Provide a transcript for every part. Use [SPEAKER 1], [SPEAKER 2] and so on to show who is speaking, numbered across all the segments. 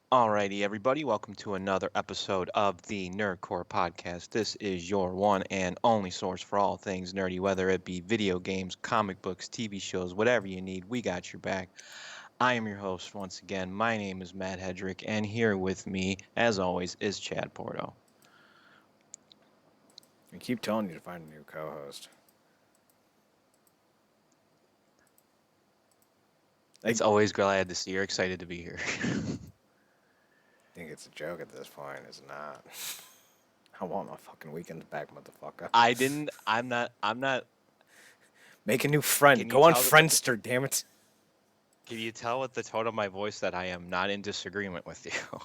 [SPEAKER 1] Alrighty, everybody, welcome to another episode of the NerdCorp Podcast. This is your one and only source for all things nerdy, whether it be video games, comic books, TV shows, whatever you need, we got your back. I am your host once again. My name is Matt Hedrick, and here with me, as always, is Chad Porto.
[SPEAKER 2] I keep telling you to find a new co-host.
[SPEAKER 1] It's always glad to see you're excited to be here.
[SPEAKER 2] I think it's a joke at this point. It's not. I want my fucking weekends back, motherfucker.
[SPEAKER 1] I'm not.
[SPEAKER 2] Make a new friend. Go on Friendster, damn it.
[SPEAKER 1] Can you tell with the tone of my voice that I am not in disagreement with you?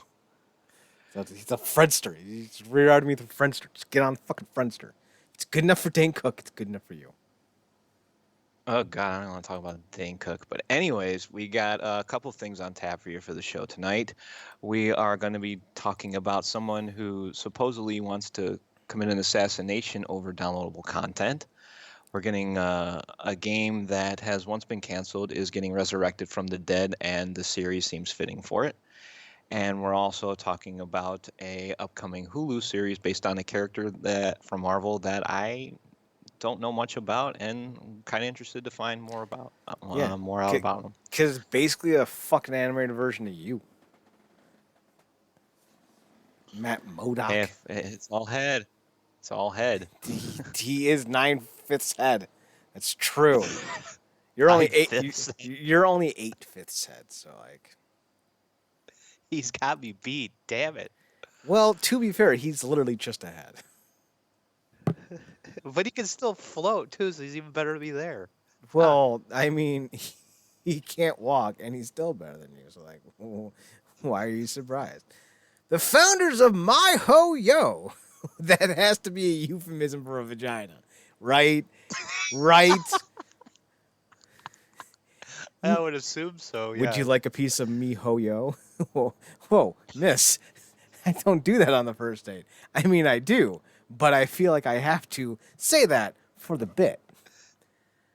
[SPEAKER 2] He's a Friendster. He's rerouted me to Friendster. Just get on fucking Friendster. It's good enough for Dane Cook. It's good enough for you.
[SPEAKER 1] Oh God, I don't want to talk about Dane Cook, but anyways, we got a couple things on tap for you for the show tonight. We are going to be talking about someone who supposedly wants to commit an assassination over downloadable content. We're getting a game that has once been canceled is getting resurrected from the dead, and the series seems fitting for it. And we're also talking about a upcoming Hulu series based on a character that from Marvel that I don't know much about, and I'm kind of interested to find more about more out about them.
[SPEAKER 2] Because it's basically a fucking animated version of you. Mattdok.
[SPEAKER 1] Hey, it's all head. It's all head.
[SPEAKER 2] He is 9/5 head. That's true. You're only You're only 8/5 head. So like,
[SPEAKER 1] he's got me beat. Damn it.
[SPEAKER 2] Well, to be fair, he's literally just a head.
[SPEAKER 1] But he can still float too, so he's even better to be there.
[SPEAKER 2] Well, I mean, he can't walk, and he's still better than you. So like, why are you surprised? The founders of My Ho Yo. That has to be a euphemism for a vagina, right? Right.
[SPEAKER 1] I would assume so. Yeah.
[SPEAKER 2] Would you like a piece of me ho yo? Whoa, miss. I don't do that on the first date. I mean, I do, but I feel like I have to say that for the bit.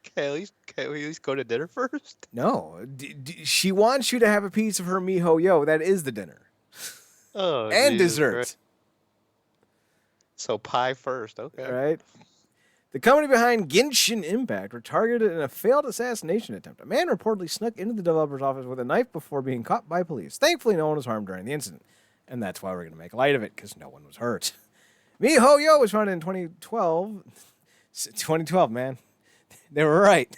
[SPEAKER 1] Can we at least go to dinner first?
[SPEAKER 2] No, she wants you to have a piece of her me ho yo. That is the dinner.
[SPEAKER 1] Oh,
[SPEAKER 2] and
[SPEAKER 1] Jesus
[SPEAKER 2] dessert.
[SPEAKER 1] Christ. So pie first, okay.
[SPEAKER 2] Right. The company behind Genshin Impact were targeted in a failed assassination attempt. A man reportedly snuck into the developer's office with a knife before being caught by police. Thankfully, no one was harmed during the incident. And that's why we're going to make light of it, because no one was hurt. MiHoYo was founded in 2012. 2012, man. They were right.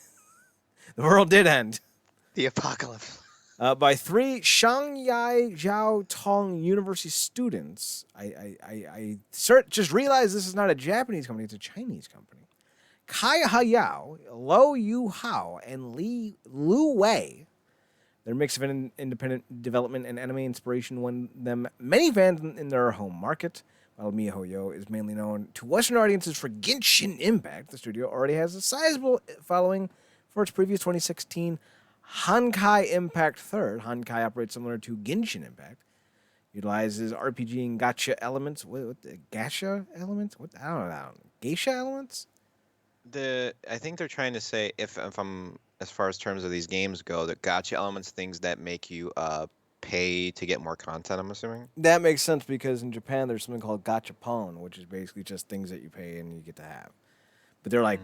[SPEAKER 2] The world did end.
[SPEAKER 1] The apocalypse.
[SPEAKER 2] By 3 Shanghai Jiao Tong University students. I just realized this is not a Japanese company, it's a Chinese company. Kai Hayao, Lo Yu Hao, and Lu Wei. Their mix of independent development and anime inspiration won them many fans in their home market. While MiHoYo is mainly known to Western audiences for Genshin Impact, the studio already has a sizable following for its previous 2016 Honkai Impact 3rd. Honkai operates similar to Genshin Impact. Utilizes RPG and gacha elements. What the gacha elements? What I don't know. Geisha elements?
[SPEAKER 1] I think they're trying to say if I'm as far as terms of these games go, the gacha elements, things that make you pay to get more content, I'm assuming.
[SPEAKER 2] That makes sense because in Japan there's something called gachapon, which is basically just things that you pay and you get to have. But they're like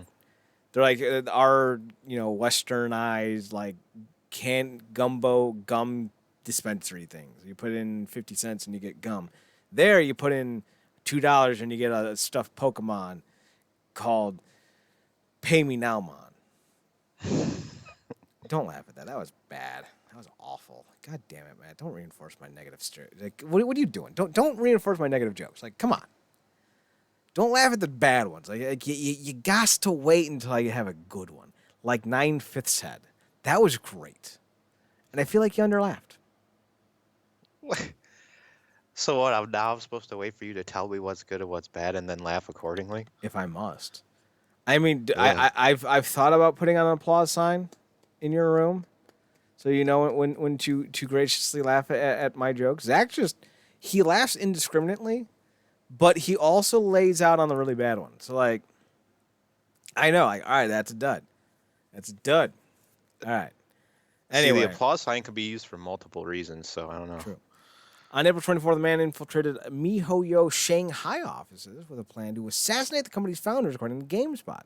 [SPEAKER 2] our, westernized like canned gum dispensary things. You put in 50 cents and you get gum. There you put in $2 and you get a stuffed Pokemon called Pay Me Now Mon. Don't laugh at that. That was bad. That was awful. God damn it, man. Don't reinforce my negative like what are you doing? Don't reinforce my negative jokes. Like, come on. Don't laugh at the bad ones. Like you got to wait until you have a good one. Like 9/5 head. That was great. And I feel like you underlaughed.
[SPEAKER 1] So what? I'm supposed to wait for you to tell me what's good and what's bad, and then laugh accordingly.
[SPEAKER 2] If I must. I mean,
[SPEAKER 1] Yeah.
[SPEAKER 2] I've thought about putting on an applause sign in your room, so you know when to graciously laugh at my jokes. Zach he laughs indiscriminately, but he also lays out on the really bad ones. So like, I know, like, all right, that's a dud. That's a dud. All right. Anyway,
[SPEAKER 1] See, the applause sign could be used for multiple reasons, so I don't know.
[SPEAKER 2] True. On April 24th, the man infiltrated MiHoYo Shanghai offices with a plan to assassinate the company's founders, according to GameSpot.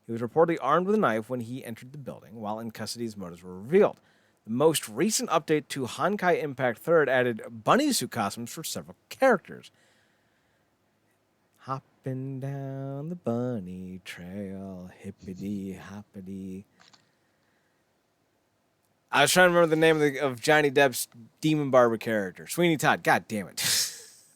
[SPEAKER 2] He was reportedly armed with a knife when he entered the building. While in custody, his motives were revealed. The most recent update to Honkai Impact 3 added bunny suit costumes for several characters. Hopping down the bunny trail, hippity hoppity. I was trying to remember the name of Johnny Depp's Demon Barber character. Sweeney Todd. God damn it.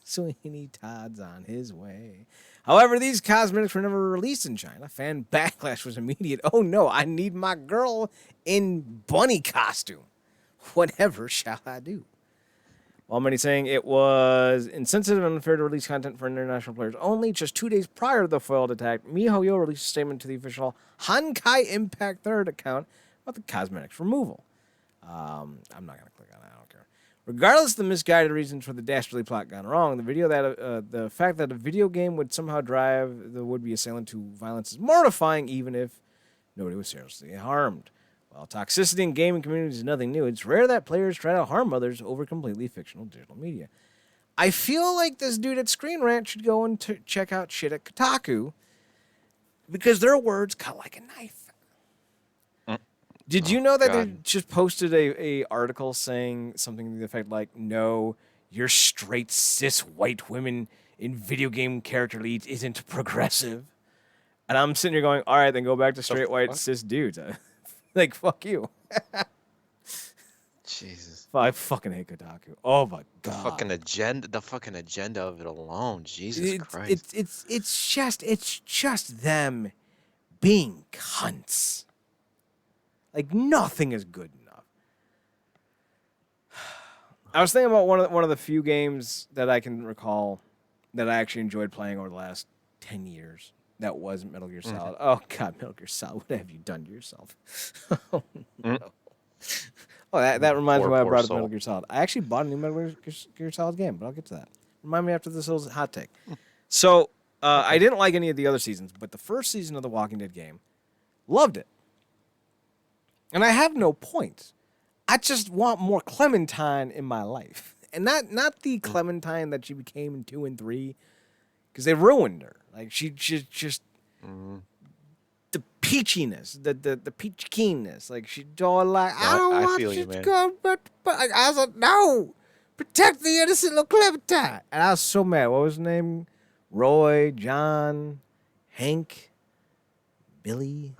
[SPEAKER 2] Sweeney Todd's on his way. However, these cosmetics were never released in China. Fan backlash was immediate. Oh no, I need my girl in bunny costume. Whatever shall I do? While many saying it was insensitive and unfair to release content for international players only, just 2 days prior to the foiled attack, MiHoYo released a statement to the official Honkai Impact 3 account about the cosmetics removal. I'm not going to click on that. I don't care. Regardless of the misguided reasons for the dastardly plot gone wrong, the fact that a video game would somehow drive the would-be assailant to violence is mortifying, even if nobody was seriously harmed. While toxicity in gaming communities is nothing new, it's rare that players try to harm others over completely fictional digital media. I feel like this dude at Screen Rant should go and check out shit at Kotaku, because their words cut like a knife. Did you know that they just posted a article saying something to the effect like, no, your straight cis white women in video game character leads isn't progressive? And I'm sitting here going, all right, then go back to straight white cis dudes. Like, fuck you.
[SPEAKER 1] Jesus.
[SPEAKER 2] I fucking hate Kotaku. Oh my god.
[SPEAKER 1] The fucking agenda of it alone. Jesus Christ.
[SPEAKER 2] It's just them being cunts. Like, nothing is good enough. I was thinking about one of the few games that I can recall that I actually enjoyed playing over the last 10 years. That wasn't Metal Gear Solid. Oh, God, Metal Gear Solid. What have you done to yourself? Oh, no. Oh, that reminds me why I brought up Metal Gear Solid. I actually bought a new Metal Gear Solid game, but I'll get to that. Remind me after this little hot take. So, I didn't like any of the other seasons, but the first season of the Walking Dead game, loved it. And I have no points. I just want more Clementine in my life. And not the Clementine that she became in 2 and 3, because they ruined her. Like, she's just the peachiness, the peach keenness. Like, she don't like, I don't want you to go, but I was like, no, protect the innocent little Clementine. And I was so mad. What was his name? Roy, John, Hank, Billy.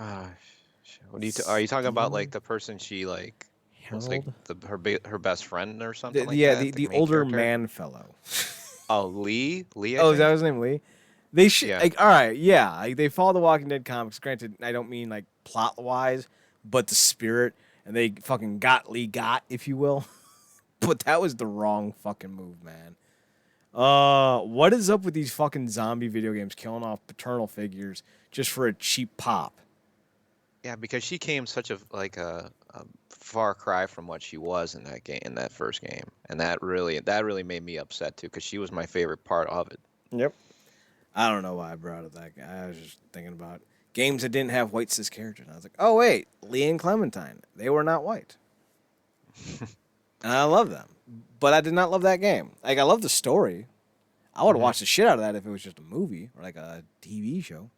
[SPEAKER 1] What are you talking about? Like the person she like was like her best friend or something?
[SPEAKER 2] The older man fellow.
[SPEAKER 1] Oh, Lee.
[SPEAKER 2] Is that his name, Lee? They should like all right, yeah. Like, they follow the Walking Dead comics. Granted, I don't mean like plot wise, but the spirit, and they fucking got Lee, if you will. But that was the wrong fucking move, man. What is up with these fucking zombie video games killing off paternal figures just for a cheap pop?
[SPEAKER 1] Yeah, because she came such a far cry from what she was in that first game, and that really made me upset too, because she was my favorite part of it.
[SPEAKER 2] Yep. I don't know why I brought up that guy. I was just thinking about games that didn't have white cis characters. And I was like, oh wait, Lee and Clementine, they were not white, and I love them, but I did not love that game. Like, I love the story. I would watch the shit out of that if it was just a movie or like a TV show.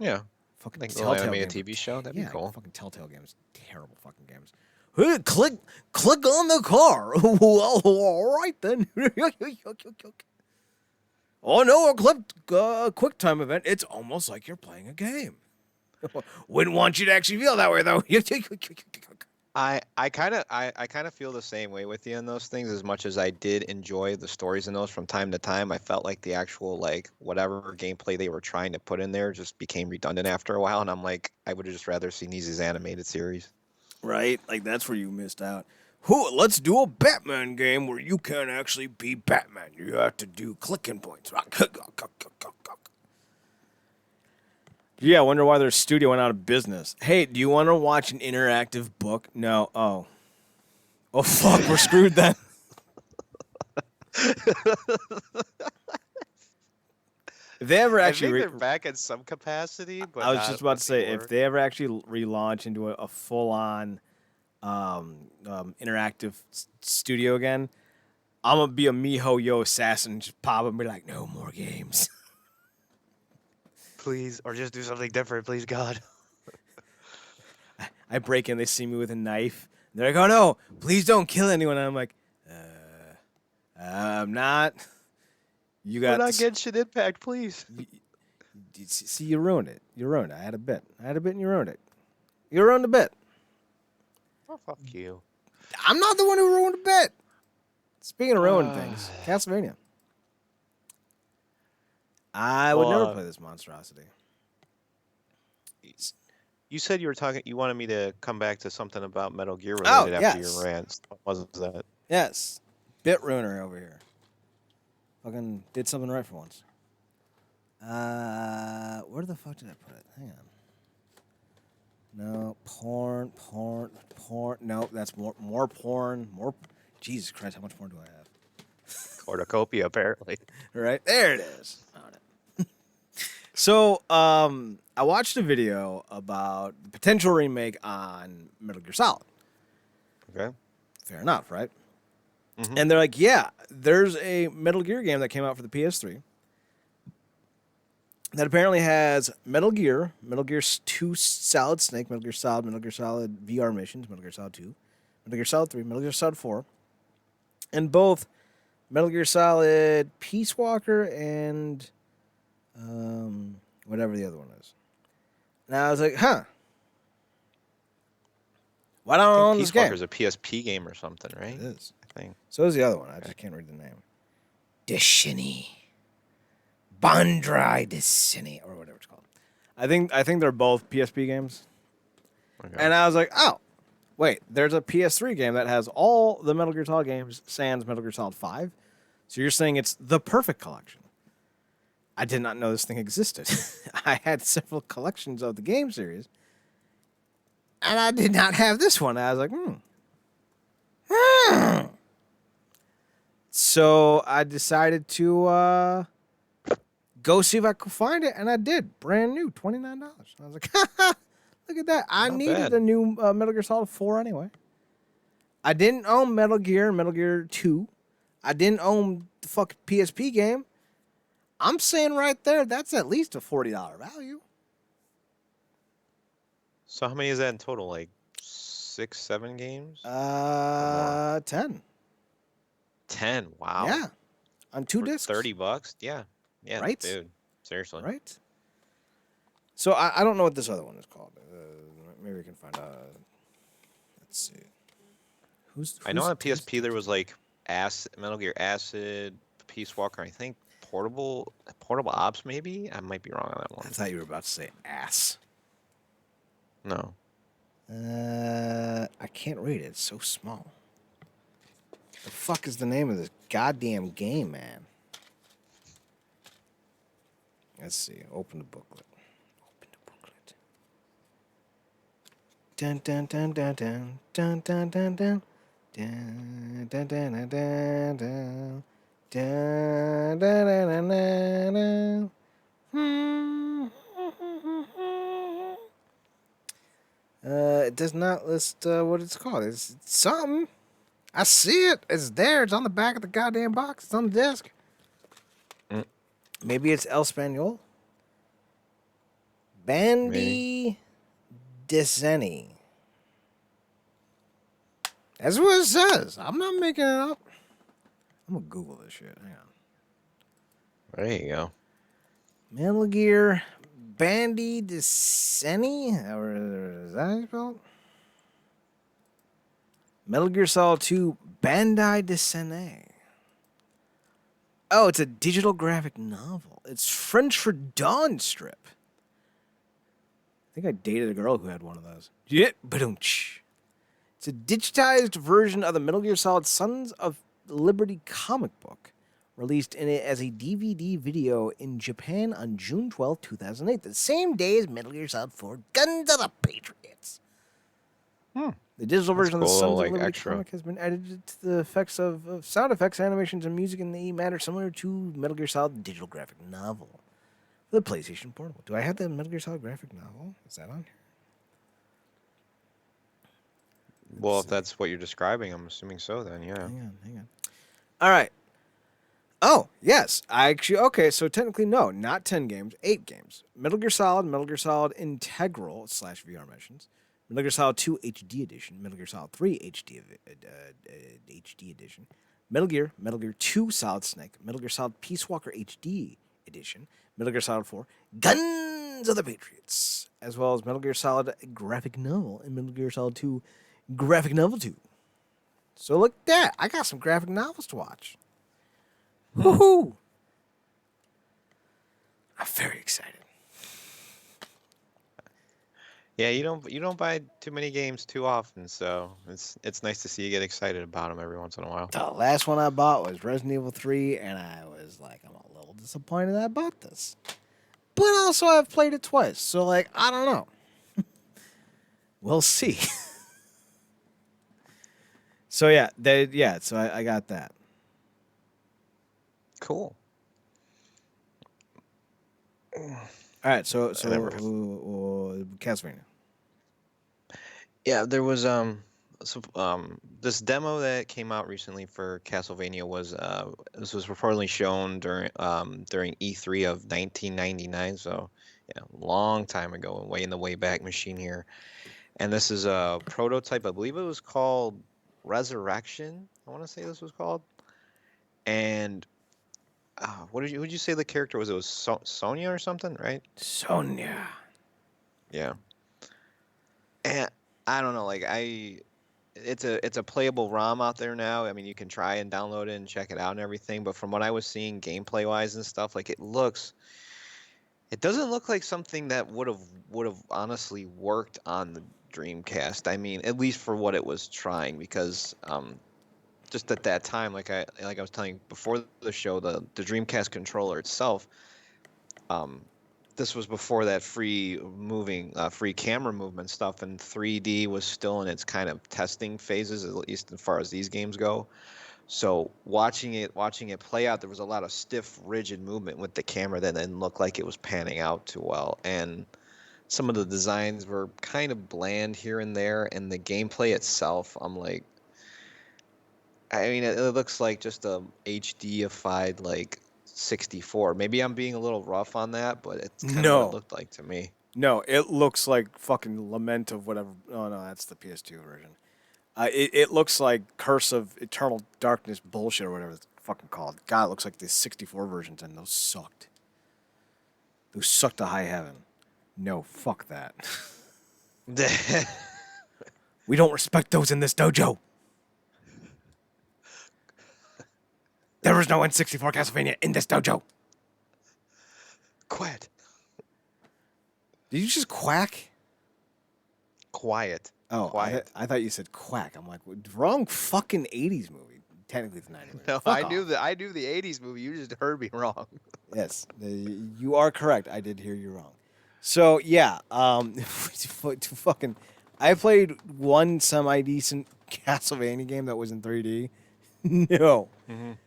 [SPEAKER 1] Yeah.
[SPEAKER 2] Fucking
[SPEAKER 1] like
[SPEAKER 2] Telltale
[SPEAKER 1] animated TV show, that'd be cool.
[SPEAKER 2] Fucking Telltale games, terrible fucking games. Hey, click on the car. Well, all right then. Oh no, a quick time event. It's almost like you're playing a game. Wouldn't want you to actually feel that way though.
[SPEAKER 1] I kind of feel the same way with you in those things. As much as I did enjoy the stories in those from time to time, I felt like the actual like whatever gameplay they were trying to put in there just became redundant after a while, and I'm like, I would have just rather seen these as animated series.
[SPEAKER 2] Right? Like, that's where you missed out. Let's do a Batman game where you can't actually be Batman. You have to do clicking points. Yeah, I wonder why their studio went out of business. Hey, do you want to watch an interactive book? No. Oh, fuck, we're screwed then. If they ever actually...
[SPEAKER 1] they're back in some capacity, but
[SPEAKER 2] I was just about to say, if they ever actually relaunch into a full-on interactive studio again, I'm gonna be a MiHoYo assassin and just pop up and be like, no more games.
[SPEAKER 1] Please, or just do something different, please, God.
[SPEAKER 2] I break in, they see me with a knife. They're like, oh no, please don't kill anyone. And I'm like, I'm not. You
[SPEAKER 1] We're
[SPEAKER 2] got
[SPEAKER 1] not
[SPEAKER 2] this.
[SPEAKER 1] getting shit impact, please.
[SPEAKER 2] See, you ruined it. You ruined it. I had a bit and you ruined it. You ruined the bit.
[SPEAKER 1] Oh, fuck you.
[SPEAKER 2] I'm not the one who ruined the bit. Speaking of ruined things, Castlevania. I would never play this monstrosity.
[SPEAKER 1] You said you wanted me to come back to something about Metal Gear related after your rants. What was that?
[SPEAKER 2] Yes. Bit ruiner over here. Fucking did something right for once. Where the fuck did I put it? Hang on. No, porn. No, that's more porn. Jesus Christ, how much more do I have?
[SPEAKER 1] Cornucopia, apparently.
[SPEAKER 2] Right? There it is. Found it. So, I watched a video about the potential remake on Metal Gear Solid.
[SPEAKER 1] Okay.
[SPEAKER 2] Fair enough, right?
[SPEAKER 1] Mm-hmm.
[SPEAKER 2] And they're like, yeah, there's a Metal Gear game that came out for the PS3 that apparently has Metal Gear 2 Solid Snake, Metal Gear Solid VR missions, Metal Gear Solid 2, Metal Gear Solid 3, Metal Gear Solid 4, and both Metal Gear Solid Peace Walker and whatever the other one is. And I was like, huh. Why don't I own this game?
[SPEAKER 1] Peace Walker's a PSP game or something, right?
[SPEAKER 2] It is.
[SPEAKER 1] I think.
[SPEAKER 2] So is the other one. I just can't read the name. Destiny. Bandrai Destiny, or whatever it's called. I think they're both PSP games.
[SPEAKER 1] Okay.
[SPEAKER 2] And I was like, oh, wait, there's a PS3 game that has all the Metal Gear Solid games, sans Metal Gear Solid 5. So you're saying it's the perfect collection. I did not know this thing existed. I had several collections of the game series, and I did not have this one. I was like, So I decided to go see if I could find it, and I did. Brand new, $29. I was like, look at that. I needed a new Metal Gear Solid 4 anyway. I didn't own Metal Gear 2. I didn't own the fucking PSP game. I'm saying right there, that's at least a $40 value.
[SPEAKER 1] So how many is that in total? Like 6, 7 games?
[SPEAKER 2] 10.
[SPEAKER 1] 10. Wow.
[SPEAKER 2] Yeah. On 2 discs.
[SPEAKER 1] $30? Yeah. Yeah,
[SPEAKER 2] right?
[SPEAKER 1] Dude. Seriously.
[SPEAKER 2] Right? So I don't know what this other one is called. Maybe we can find out. Let's see. Who's
[SPEAKER 1] I know on PSP there was like Metal Gear Acid, Peace Walker, I think Portable Ops maybe? I might be wrong on that one.
[SPEAKER 2] I thought you were about to say ass.
[SPEAKER 1] No.
[SPEAKER 2] I can't read it. It's so small. The fuck is the name of this goddamn game, man? Let's see. Open the booklet. Dun dun dun dun dun dun dun dun dun dun dun dun dun dun dun. Dun, dun, dun, dun, dun, dun. It does not list what it's called. It's something. I see it. It's there. It's on the back of the goddamn box. It's on the desk. Maybe it's El Spaniol. Bandy Deseni. That's what it says. I'm not making it up. I'm going to Google this shit. Hang on.
[SPEAKER 1] There you go.
[SPEAKER 2] Metal Gear Bandy Deseni? Is that how you spell it? Metal Gear Solid 2 Bandai Desene. Oh, it's a digital graphic novel. It's French for Dawn strip. I think I dated a girl who had one of those. Yeah, ba-dum-tsh. It's a digitized version of the Metal Gear Solid Sons of Liberty comic book, released in it as a DVD video in Japan on June 12, 2008, the same day as Metal Gear Solid 4 Guns of the Patriots. The digital version of the Sons of Liberty comic has been edited to the effects of sound effects, animations, and music in the manner similar to Metal Gear Solid digital graphic novel. The PlayStation Portable. Do I have the Metal Gear Solid graphic novel? Is that on here?
[SPEAKER 1] Well, if that's what you're describing, I'm assuming so then, yeah.
[SPEAKER 2] Hang on. All right. Oh, yes. Okay, so technically, no, not 10 games, 8 games. Metal Gear Solid Integral / VR missions, Metal Gear Solid 2 HD Edition, Metal Gear Solid 3 HD Edition, Metal Gear 2 Solid Snake, Metal Gear Solid Peace Walker HD Edition, Metal Gear Solid 4 Guns of the Patriots, as well as Metal Gear Solid Graphic Novel and Metal Gear Solid 2 Graphic Novel 2. So look at that. I got some graphic novels to watch. Woohoo! I'm very excited.
[SPEAKER 1] Yeah, you don't buy too many games too often, so it's nice to see you get excited about them every once in a while.
[SPEAKER 2] The last one I bought was Resident Evil 3, and I was like, I'm a little disappointed I bought this. But also, I've played it twice, so, like, I don't know. We'll see. So, yeah, so I got that.
[SPEAKER 1] Cool.
[SPEAKER 2] All right, so Castlevania.
[SPEAKER 1] Yeah, there was this demo that came out recently for Castlevania was this was reportedly shown during E3 of 1999, so yeah, long time ago, way in the way back machine here. And this is a prototype, I believe it was called Resurrection. I want to say this was called. And would you say the character was? It was Sonya or something, right?
[SPEAKER 2] Sonya.
[SPEAKER 1] Yeah. And I don't know, like it's a playable ROM out there now. I mean, you can try and download it and check it out and everything, but from what I was seeing gameplay wise and stuff, like it doesn't look like something that would have honestly worked on the Dreamcast. I mean, at least for what it was trying, because just at that time, like I was telling you before the show, the Dreamcast controller itself, this was before that free camera movement stuff, and 3D was still in its kind of testing phases, at least as far as these games go. So watching it play out, there was a lot of stiff, rigid movement with the camera that didn't look like it was panning out too well, and some of the designs were kind of bland here and there, and the gameplay itself, I'm like, I mean, it looks like just a HD-ified like 64. Maybe I'm being a little rough on that, but it's kind of what it looked like to me.
[SPEAKER 2] No, it looks like fucking Lament of whatever. Oh, no, that's the PS2 version. It looks like Curse of Eternal Darkness bullshit or whatever it's fucking called. God, it looks like the 64 versions, and those sucked. Those sucked to high heaven. No, fuck that. We don't respect those in this dojo. There is no N64 Castlevania in this dojo.
[SPEAKER 1] Quiet.
[SPEAKER 2] Did you just quack?
[SPEAKER 1] Quiet.
[SPEAKER 2] Oh,
[SPEAKER 1] Quiet.
[SPEAKER 2] I thought you said quack. I'm like, wrong fucking 80s movie. Technically, it's 90s movie.
[SPEAKER 1] No,
[SPEAKER 2] Fuck
[SPEAKER 1] I
[SPEAKER 2] off.
[SPEAKER 1] knew the 80s movie. You just heard me wrong.
[SPEAKER 2] Yes, you are correct. I did hear you wrong. So yeah, fucking, I played one semi-decent Castlevania game that was in 3D. No,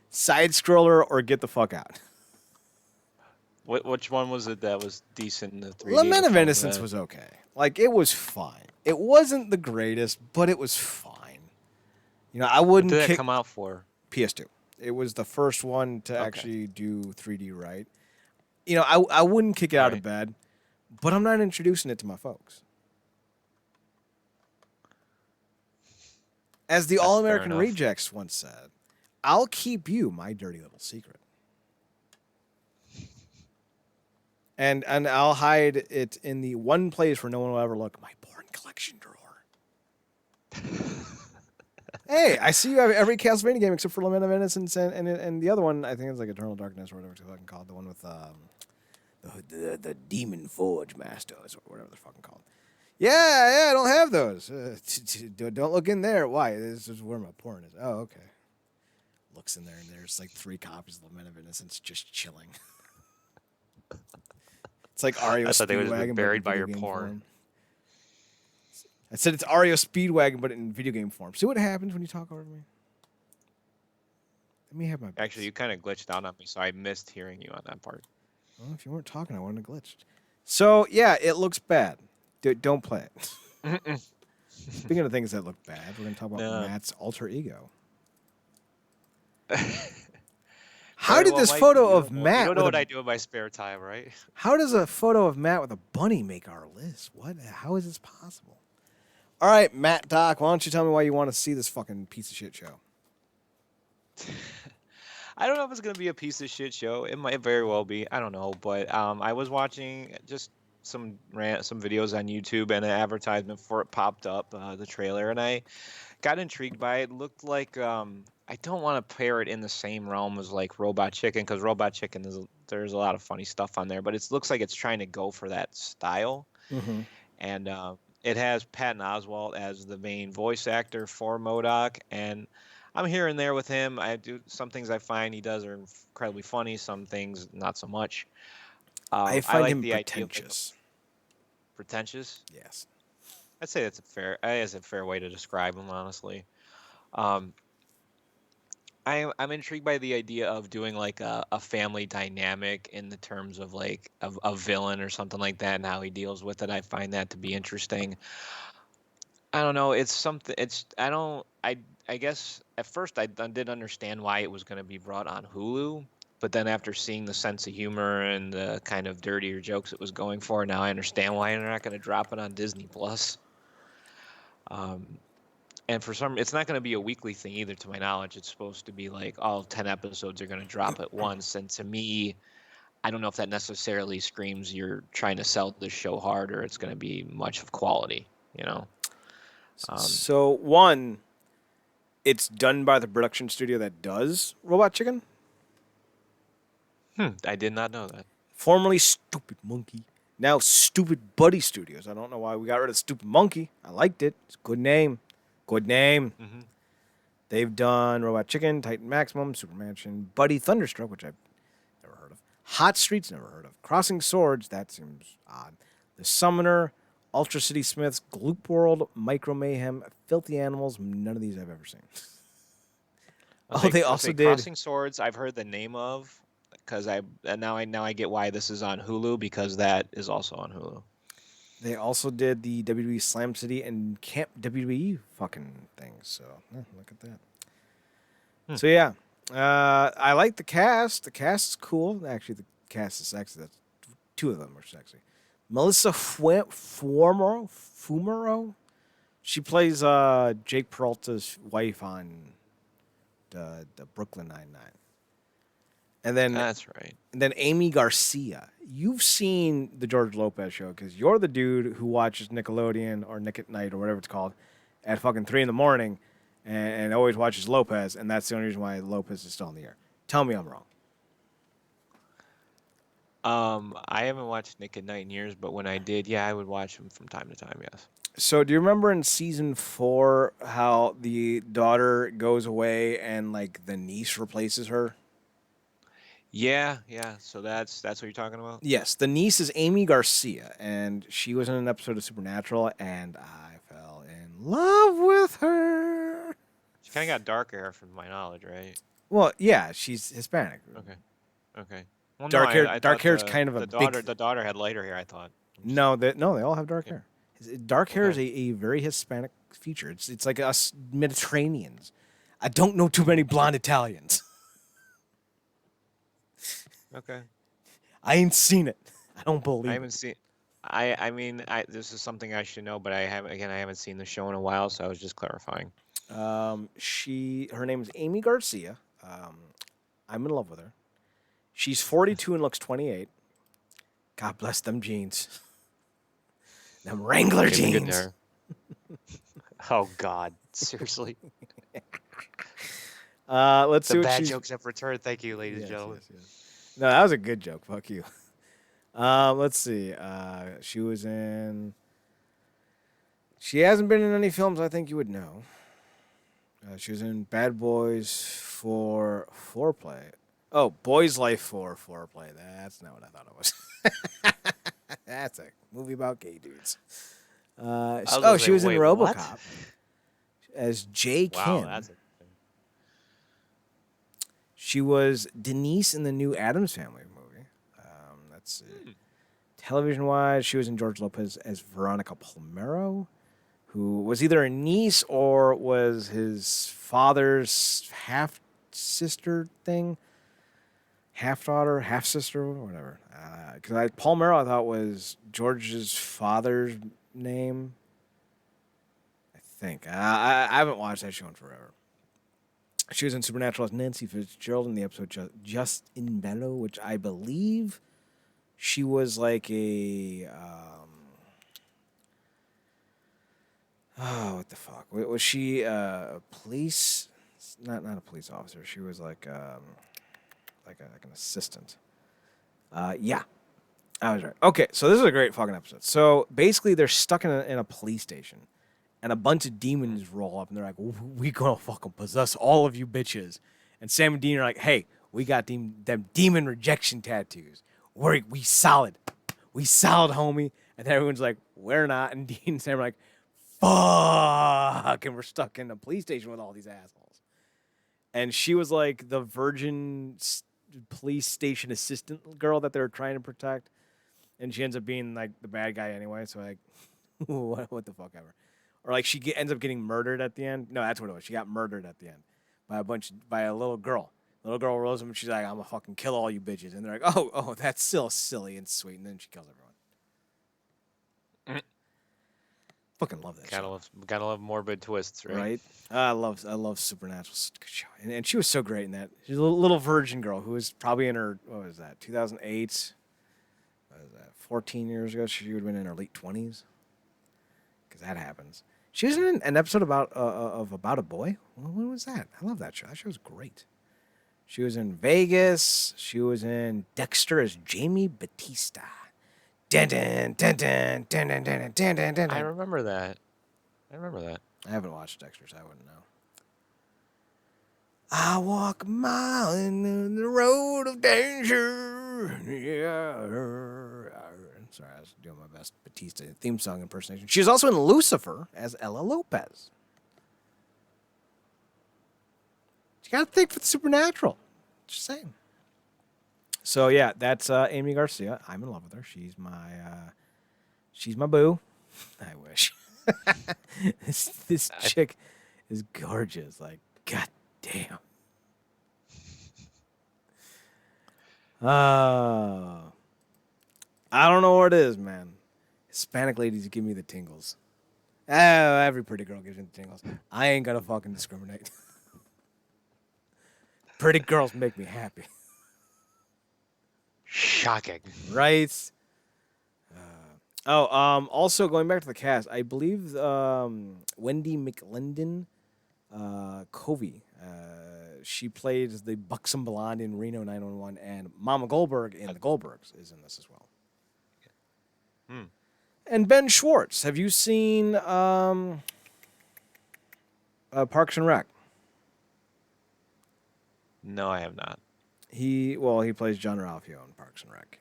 [SPEAKER 2] side scroller or get the fuck out.
[SPEAKER 1] Which one was it that was decent in the 3D?
[SPEAKER 2] Lament of Innocence was okay. Like, it was fine. It wasn't the greatest, but it was fine. You know, I wouldn't.
[SPEAKER 1] What did that come out for?
[SPEAKER 2] PS2. It was the first one to actually do 3D right. You know, I wouldn't kick it out of bed, but I'm not introducing it to my folks. As the All-American Rejects once said, I'll keep you my dirty little secret. And I'll hide it in the one place where no one will ever look, my porn collection drawer. Hey, I see you have every Castlevania game except for Lament of Innocence and the other one, I think it's like Eternal Darkness or whatever it's fucking called, the one with the Demon Forge Masters or whatever they're fucking called. Yeah, I don't have those. Don't look in there. Why? This is where my porn is. Oh, okay. Looks in there, and there's like 3 copies of Lament of Innocence just chilling. It's like REO Speedwagon.
[SPEAKER 1] I thought they would have been buried by your porn.
[SPEAKER 2] Form. I said it's REO Speedwagon, but in video game form. See what happens when you talk over me? Let me have my...
[SPEAKER 1] Actually, you kind of glitched out on me, so I missed hearing you on that part.
[SPEAKER 2] Well, if you weren't talking, I wouldn't have glitched. So, yeah, it looks bad. Don't play it. Speaking of things that look bad, we're going to talk about Matt's alter ego. How did
[SPEAKER 1] Well,
[SPEAKER 2] this
[SPEAKER 1] Mikey,
[SPEAKER 2] photo of
[SPEAKER 1] you
[SPEAKER 2] Matt
[SPEAKER 1] don't know
[SPEAKER 2] with a
[SPEAKER 1] what I do in my spare time, right?
[SPEAKER 2] how does a photo of Matt with a bunny make our list? What? How is this possible? All right, Mattdok, why don't you tell me why you want to see this fucking piece of shit show?
[SPEAKER 1] I don't know if it's gonna be a piece of shit show. It might very well be. I don't know, but I was watching just some videos on YouTube, and an advertisement for it popped up, the trailer, and I got intrigued by it. It looked like I don't want to pair it in the same realm as like Robot Chicken, because Robot Chicken there's a lot of funny stuff on there, but it looks like it's trying to go for that style,
[SPEAKER 2] Mm-hmm.
[SPEAKER 1] and it has Patton Oswalt as the main voice actor for Modoc, and I'm here and there with him. I do some things I find he does are incredibly funny, some things not so much.
[SPEAKER 2] I
[SPEAKER 1] I
[SPEAKER 2] find
[SPEAKER 1] like
[SPEAKER 2] him
[SPEAKER 1] the idea of like
[SPEAKER 2] pretentious.
[SPEAKER 1] pretentious.
[SPEAKER 2] Yes.
[SPEAKER 1] I'd say that's a fair way to describe him, honestly. Um, I'm intrigued by the idea of doing like a family dynamic in the terms of like a villain or something like that, and how he deals with it. I find that to be interesting. I don't know. It's something. It's I don't. I guess at first I did understand why it was going to be brought on Hulu, but then after seeing the sense of humor and the kind of dirtier jokes it was going for, now I understand why they're not going to drop it on Disney Plus. Um, and for some, it's not going to be a weekly thing either, to my knowledge. It's supposed to be like all 10 episodes are going to drop at once. And to me, I don't know if that necessarily screams you're trying to sell this show hard or it's going to be much of quality, you know? Um,
[SPEAKER 2] So one, it's done by the production studio that does Robot Chicken,
[SPEAKER 1] I did not know that.
[SPEAKER 2] formerly Stupid Monkey. Now Stupid Buddy Studios. I don't know why we got rid of Stupid Monkey. I liked it. It's a good name. Good name.
[SPEAKER 1] Hmm.
[SPEAKER 2] They've done Robot Chicken, Titan Maximum, Super Mansion, Buddy Thunderstruck, which I've never heard of. Hot Streets, never heard of. Crossing Swords, that seems odd. The Summoner, Ultra City Smiths, Gloop World, Micro Mayhem, Filthy Animals. None of these I've ever seen. They
[SPEAKER 1] I'll
[SPEAKER 2] also
[SPEAKER 1] say
[SPEAKER 2] did.
[SPEAKER 1] Crossing Swords. I've heard the name of because now I get why this is on Hulu, because that is also on Hulu.
[SPEAKER 2] They also did the WWE Slam City and Camp WWE fucking things. So look at that. So yeah, I like the cast. The cast is cool. Actually, the cast is sexy. That's two of them are sexy. Melissa Fumero. She plays Jake Peralta's wife on the Brooklyn Nine-Nine.
[SPEAKER 1] That's right.
[SPEAKER 2] And then Amy Garcia. You've seen the George Lopez show because you're the dude who watches Nickelodeon or Nick at Night or whatever it's called at fucking 3 a.m. and always watches Lopez, and that's the only reason why Lopez is still in the air. Tell me I'm wrong.
[SPEAKER 1] I haven't watched Nick at Night in years, but when I did, yeah, I would watch him from time to time. Yes.
[SPEAKER 2] So do you remember in season 4 how the daughter goes away and like the niece replaces her?
[SPEAKER 1] Yeah, yeah. So that's what you're talking about.
[SPEAKER 2] Yes, the niece is Amy Garcia, and she was in an episode of Supernatural, and I fell in love with her.
[SPEAKER 1] She kind of got darker hair, from my knowledge, right?
[SPEAKER 2] Well, yeah, she's Hispanic.
[SPEAKER 1] Okay. Okay. Well,
[SPEAKER 2] Dark
[SPEAKER 1] no,
[SPEAKER 2] hair.
[SPEAKER 1] I
[SPEAKER 2] Dark
[SPEAKER 1] thought
[SPEAKER 2] hair is kind of a
[SPEAKER 1] the
[SPEAKER 2] big.
[SPEAKER 1] daughter. The daughter had lighter hair, I thought.
[SPEAKER 2] No, they all have dark
[SPEAKER 1] Yeah.
[SPEAKER 2] hair. Dark hair is
[SPEAKER 1] Okay.
[SPEAKER 2] a very Hispanic feature. It's like us Mediterraneans. I don't know too many blonde Italians.
[SPEAKER 1] Okay.
[SPEAKER 2] I ain't seen it. I don't
[SPEAKER 1] I
[SPEAKER 2] believe
[SPEAKER 1] haven't
[SPEAKER 2] it.
[SPEAKER 1] seen. I mean, this is something I should know, but I haven't seen the show in a while, so I was just clarifying.
[SPEAKER 2] Her name is Amy Garcia. I'm in love with her. She's 42 and looks 28. God bless them jeans. Them Wrangler
[SPEAKER 1] Give me good
[SPEAKER 2] jeans.
[SPEAKER 1] hair. Oh God, seriously.
[SPEAKER 2] Let's see
[SPEAKER 1] The
[SPEAKER 2] what
[SPEAKER 1] bad
[SPEAKER 2] she's.
[SPEAKER 1] jokes have returned. Thank you, ladies and gentlemen.
[SPEAKER 2] Yes. No, that was a good joke. Fuck you. Let's see. She was in. She hasn't been in any films I think you would know. She was in Bad Boys for Foreplay. Oh, Boys Life for Foreplay. That's not what I thought it was. That's a movie about gay dudes. She was in RoboCop as Jay Kim.
[SPEAKER 1] Wow, that's interesting.
[SPEAKER 2] She was Denise in the new Addams Family movie. Let's see. Television-wise, she was in George Lopez as Veronica Palmero, who was either a niece or was his father's half sister thing, half daughter, half sister, whatever. Because Paul Merrill I thought was George's father's name. I think I haven't watched that show in forever. She was in Supernatural as Nancy Fitzgerald in the episode Just in Bello, which I believe she was like a what the fuck? Was she a police? Not a police officer. She was like an assistant. Yeah, I was right. Okay, so this is a great fucking episode. So basically, they're stuck in a police station, and a bunch of demons roll up, and they're like, "We gonna fucking possess all of you bitches." And Sam and Dean are like, "Hey, we got them demon rejection tattoos. We solid, homie." And then everyone's like, "We're not." And Dean and Sam are like, "Fuck!" And we're stuck in a police station with all these assholes. And she was like the virgin police station assistant girl that they were trying to protect, and she ends up being like the bad guy anyway. So like, what the fuck ever. Or like she ends up getting murdered at the end. No, that's what it was. She got murdered at the end by a little girl. Little girl rolls up and she's like, "I'm gonna fucking kill all you bitches." And they're like, "Oh, that's still silly and sweet." And then she kills everyone. Fucking love that show.
[SPEAKER 1] Gotta love morbid twists, right?
[SPEAKER 2] Right? I love Supernatural. It's a good show. And she was so great in that. She's a little virgin girl who was probably in her, what was that, 2008? What was that, 14 years ago? She would have been in her late 20s. Because that happens. She was in an episode about a boy. What was that? I love that show. That show was great. She was in Vegas. She was in Dexter as Jamie Batista. Dun, dun, dun, dun, dun, dun, dun, dun, dun, dun.
[SPEAKER 1] I remember that. I
[SPEAKER 2] haven't watched Dexter, so I wouldn't know. I walk a mile in the road of danger. Yeah. Sorry, I was doing my best Batista theme song impersonation. She was also in Lucifer as Ella Lopez. You got to think for the supernatural. Just saying. So yeah, that's Amy Garcia. I'm in love with her. She's my boo. I wish. This chick is gorgeous. Like, god damn. I don't know what it is, man. Hispanic ladies give me the tingles. Oh, every pretty girl gives me the tingles. I ain't gonna fucking discriminate. Pretty girls make me happy.
[SPEAKER 1] Shocking.
[SPEAKER 2] Right? Also going back to the cast, I believe Wendy McLendon Covey, she played the buxom blonde in Reno 911, and Mama Goldberg in The Goldbergs is in this as well. And Ben Schwartz. Have you seen Parks and Rec?
[SPEAKER 1] No, I have not.
[SPEAKER 2] He plays John Ralphio in Parks and Rec.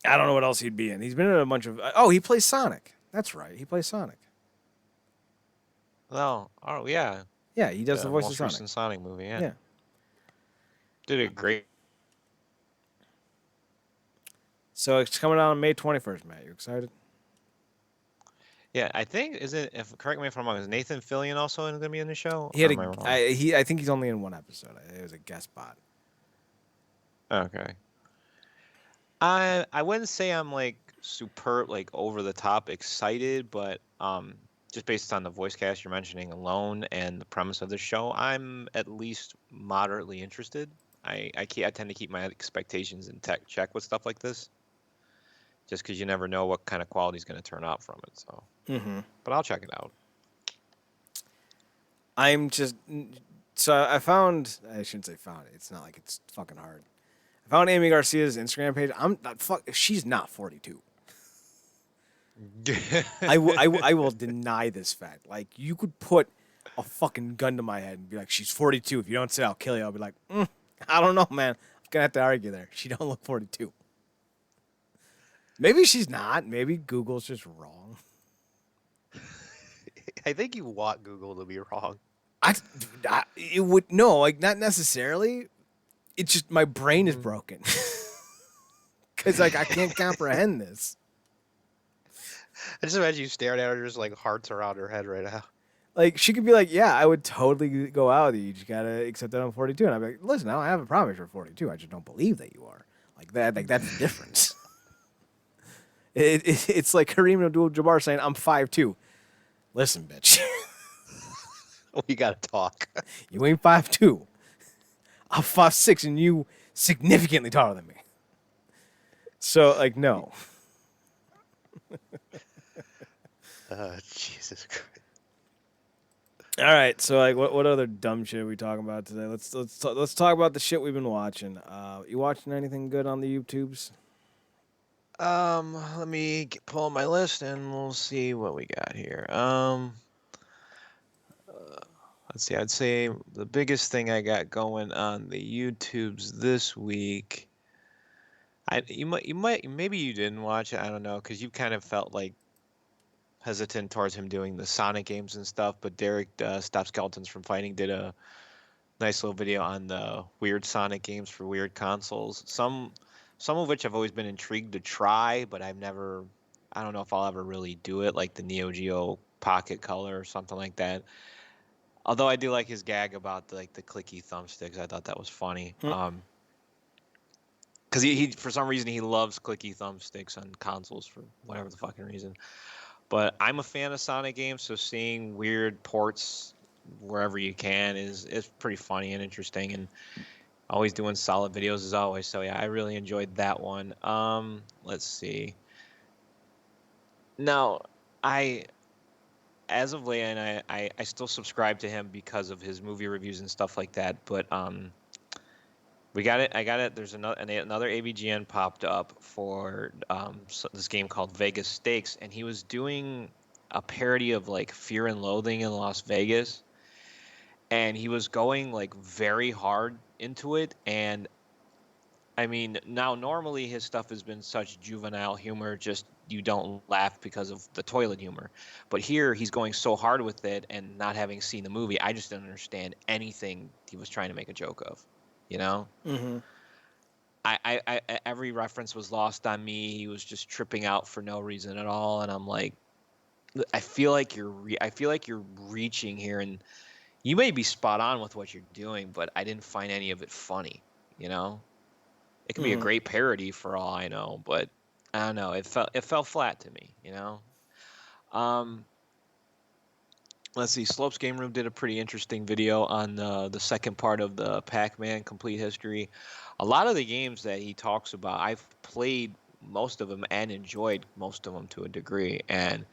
[SPEAKER 2] I don't know what else he'd be in. He's been in a bunch of... he plays Sonic. That's right. He plays Sonic.
[SPEAKER 1] Well, yeah.
[SPEAKER 2] Yeah, he does the voice of
[SPEAKER 1] most
[SPEAKER 2] Sonic.
[SPEAKER 1] recent Sonic movie, yeah.
[SPEAKER 2] Yeah.
[SPEAKER 1] Did a great...
[SPEAKER 2] So it's coming out on May 21st, Matt. You excited?
[SPEAKER 1] Yeah, I think, correct me if I'm wrong, is Nathan Fillion also going to be in the show?
[SPEAKER 2] I think he's only in one episode. It was a guest spot.
[SPEAKER 1] Okay. I wouldn't say I'm like super like over the top excited, but just based on the voice cast you're mentioning alone and the premise of the show, I'm at least moderately interested. I tend to keep my expectations in check with stuff like this, just because you never know what kind of quality is going to turn out from it. So, but I'll check it out.
[SPEAKER 2] I shouldn't say found it. It's not like it's fucking hard. I found Amy Garcia's Instagram page. She's not 42. I will deny this fact. Like, you could put a fucking gun to my head and be like, she's 42. If you don't say I'll kill you, I'll be like, I don't know, man. I'm gonna have to argue there. She don't look 42. Maybe she's not. Maybe Google's just wrong.
[SPEAKER 1] I think you want Google to be wrong.
[SPEAKER 2] Not necessarily. It's just my brain is broken. Because I can't comprehend this.
[SPEAKER 1] I just imagine you staring at her, just like hearts around her head right now.
[SPEAKER 2] Like she could be like, yeah, I would totally go out with you. You just gotta accept that I'm 42. And I'd be like, listen, I don't have a problem if you're 42. I just don't believe that you are. Like that. Like that's the difference. It's like Kareem Abdul-Jabbar saying, I'm 5'2". Listen, bitch,
[SPEAKER 1] We gotta talk.
[SPEAKER 2] you ain't 5'2". I'm 5'6", and you significantly taller than me. So like, no.
[SPEAKER 1] Jesus Christ.
[SPEAKER 2] All right, so like, what other dumb shit are we talking about today? Let's talk about the shit we've been watching. You watching anything good on the YouTubes?
[SPEAKER 1] Let me pull up my list and we'll see what we got here. Let's see. I'd say the biggest thing I got going on the YouTubes this week. Maybe you didn't watch it. I don't know, because you kind of felt like hesitant towards him doing the Sonic games and stuff. But Derek, Stop Skeletons from Fighting, did a nice little video on the weird Sonic games for weird consoles. Some of which I've always been intrigued to try, but I don't know if I'll ever really do it, like the Neo Geo Pocket Color or something like that. Although I do like his gag about the clicky thumbsticks. I thought that was funny.
[SPEAKER 2] Hmm.
[SPEAKER 1] Because he for some reason he loves clicky thumbsticks on consoles for whatever the fucking reason. But I'm a fan of Sonic games, so seeing weird ports wherever you can is pretty funny and interesting, and always doing solid videos as always. So yeah, I really enjoyed that one. Let's see. Now, I as of late, and I still subscribe to him because of his movie reviews and stuff like that. But we got it. I got it. There's another AVGN popped up for this game called Vegas Stakes, and he was doing a parody of like Fear and Loathing in Las Vegas, and he was going like very hard into it. And I mean, now normally his stuff has been such juvenile humor, just you don't laugh because of the toilet humor. But here he's going so hard with it, and not having seen the movie, I just didn't understand anything he was trying to make a joke of, you know?
[SPEAKER 2] Mm-hmm.
[SPEAKER 1] Every reference was lost on me. He was just tripping out for no reason at all, and I'm like, I feel like you're reaching here, and you may be spot on with what you're doing, but I didn't find any of it funny, you know? It could be a
[SPEAKER 2] Mm-hmm.
[SPEAKER 1] great parody for all I know, but I don't know. It fell flat to me, you know. Um, let's see. Slopes Game Room did a pretty interesting video on the second part of the Pac-Man complete history. A lot of the games that he talks about, I've played most of them and enjoyed most of them to a degree, and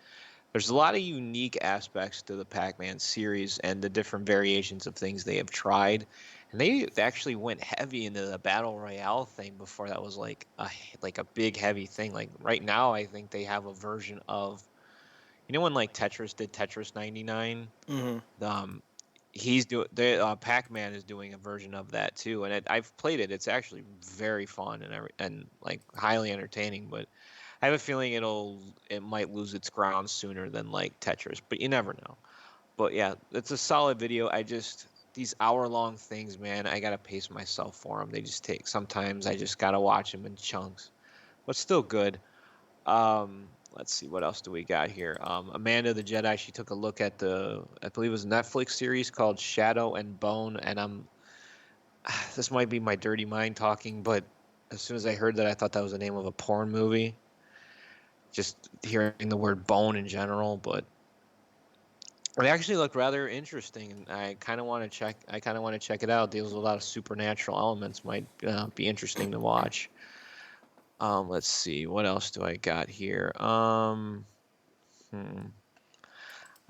[SPEAKER 1] there's a lot of unique aspects to the Pac-Man series and the different variations of things they have tried. And they actually went heavy into the battle royale thing before that was like a big heavy thing. Like right now, I think they have a version of, when like Tetris did Tetris 99.
[SPEAKER 2] Mm-hmm.
[SPEAKER 1] Um, he's doing the Pac-Man is doing a version of that too, and I've played it. It's actually very fun and like highly entertaining, but I have a feeling it might lose its ground sooner than like Tetris, but you never know. But yeah, it's a solid video. These hour-long things, man, I gotta pace myself for them. They just take sometimes I just gotta watch them in chunks, but still good. Let's see, what else do we got here? Amanda the Jedi, she took a look at I believe it was a Netflix series called Shadow and Bone, and this might be my dirty mind talking, but as soon as I heard that, I thought that was the name of a porn movie. Just hearing the word bone in general, but it actually looked rather interesting, and I kind of want to check. I kind of want to check it out. It deals with a lot of supernatural elements. Might be interesting to watch. Let's see, what else do I got here? Hmm.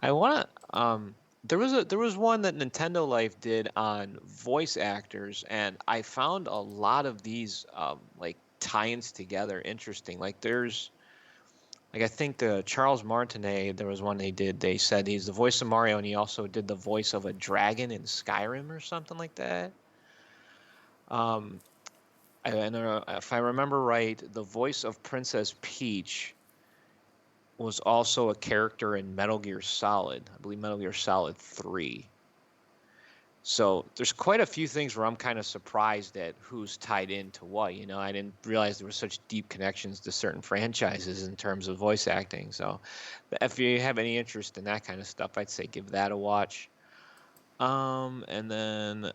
[SPEAKER 1] I want to. There was one that Nintendo Life did on voice actors, and I found a lot of these like tie-ins together interesting. Like I think the Charles Martinet, there was one they did. They said he's the voice of Mario, and he also did the voice of a dragon in Skyrim or something like that. Um, and if I remember right, the voice of Princess Peach was also a character in Metal Gear Solid. I believe Metal Gear Solid 3. So there's quite a few things where I'm kind of surprised at who's tied into what. I didn't realize there were such deep connections to certain franchises in terms of voice acting. So if you have any interest in that kind of stuff, I'd say give that a watch. And then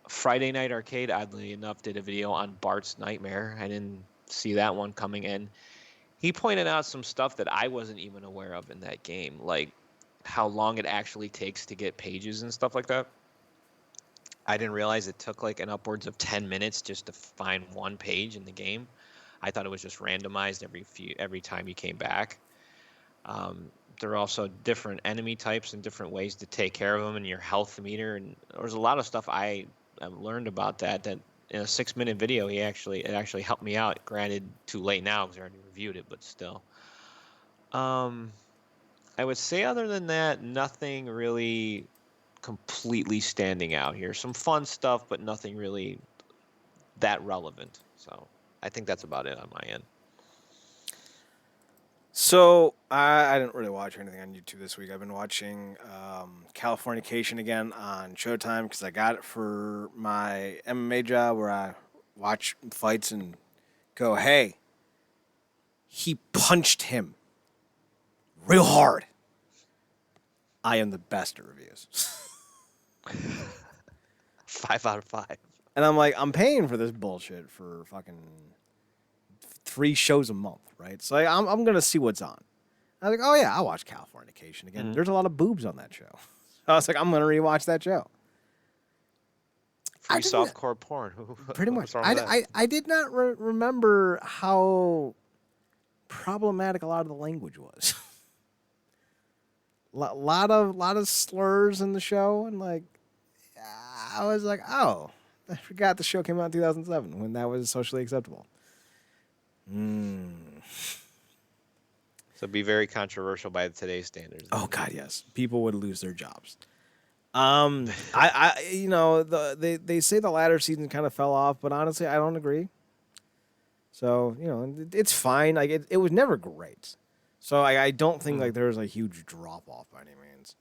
[SPEAKER 1] Friday Night Arcade, oddly enough, did a video on Bart's Nightmare. I didn't see that one coming in. He pointed out some stuff that I wasn't even aware of in that game, like how long it actually takes to get pages and stuff like that. I didn't realize it took like an upwards of 10 minutes just to find one page in the game. I thought it was just randomized every time you came back. There are also different enemy types and different ways to take care of them and your health meter. And there's a lot of stuff I learned about that in a 6-minute video. It actually helped me out. Granted, too late now because I already reviewed it, but still. I would say other than that, nothing really completely standing out here. Some fun stuff, but nothing really that relevant. So I think that's about it on my end.
[SPEAKER 2] So I didn't really watch anything on YouTube this week. I've been watching Californication again on Showtime because I got it for my MMA job where I watch fights and go, hey, he punched him real hard. I am the best at reviews.
[SPEAKER 1] 5 out of 5.
[SPEAKER 2] And I'm like, I'm paying for this bullshit for fucking 3 shows a month, right? So I'm going to see what's on. I was like, oh yeah, I'll watch Californication again. Mm-hmm. There's a lot of boobs on that show. So I was like, I'm going to rewatch that show.
[SPEAKER 1] Free softcore porn.
[SPEAKER 2] Pretty much. I did not remember how problematic a lot of the language was. lot of slurs in the show, and like, I was like, oh, I forgot the show came out in 2007 when that was socially acceptable.
[SPEAKER 1] So it'd be very controversial by today's standards.
[SPEAKER 2] Oh God, yes, people would lose their jobs. They say the latter season kind of fell off, but honestly, I don't agree. So it's fine. Like it was never great. So I don't think like there was a huge drop off by any means.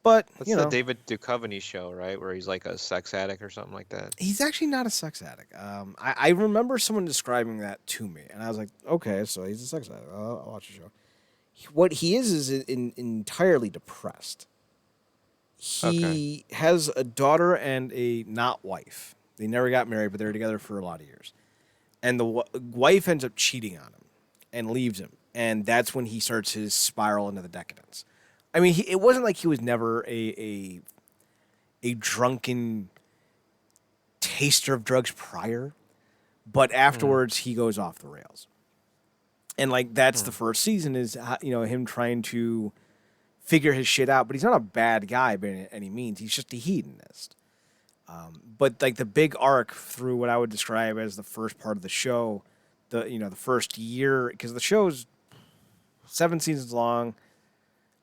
[SPEAKER 2] But
[SPEAKER 1] that's the David Duchovny show, right? Where he's like a sex addict or something like that.
[SPEAKER 2] He's actually not a sex addict. I remember someone describing that to me, and I was like, okay, so he's a sex addict. I'll watch the show. What he is entirely depressed. He has a daughter and a not wife. They never got married, but they were together for a lot of years. And the wife ends up cheating on him and leaves him. And that's when he starts his spiral into the decadence. I mean, it wasn't like he was never a drunken taster of drugs prior, but afterwards he goes off the rails. And like that's the first season is him trying to figure his shit out, but he's not a bad guy by any means. He's just a hedonist. But like the big arc through what I would describe as the first part of the show, the first year, because the show's 7 seasons long.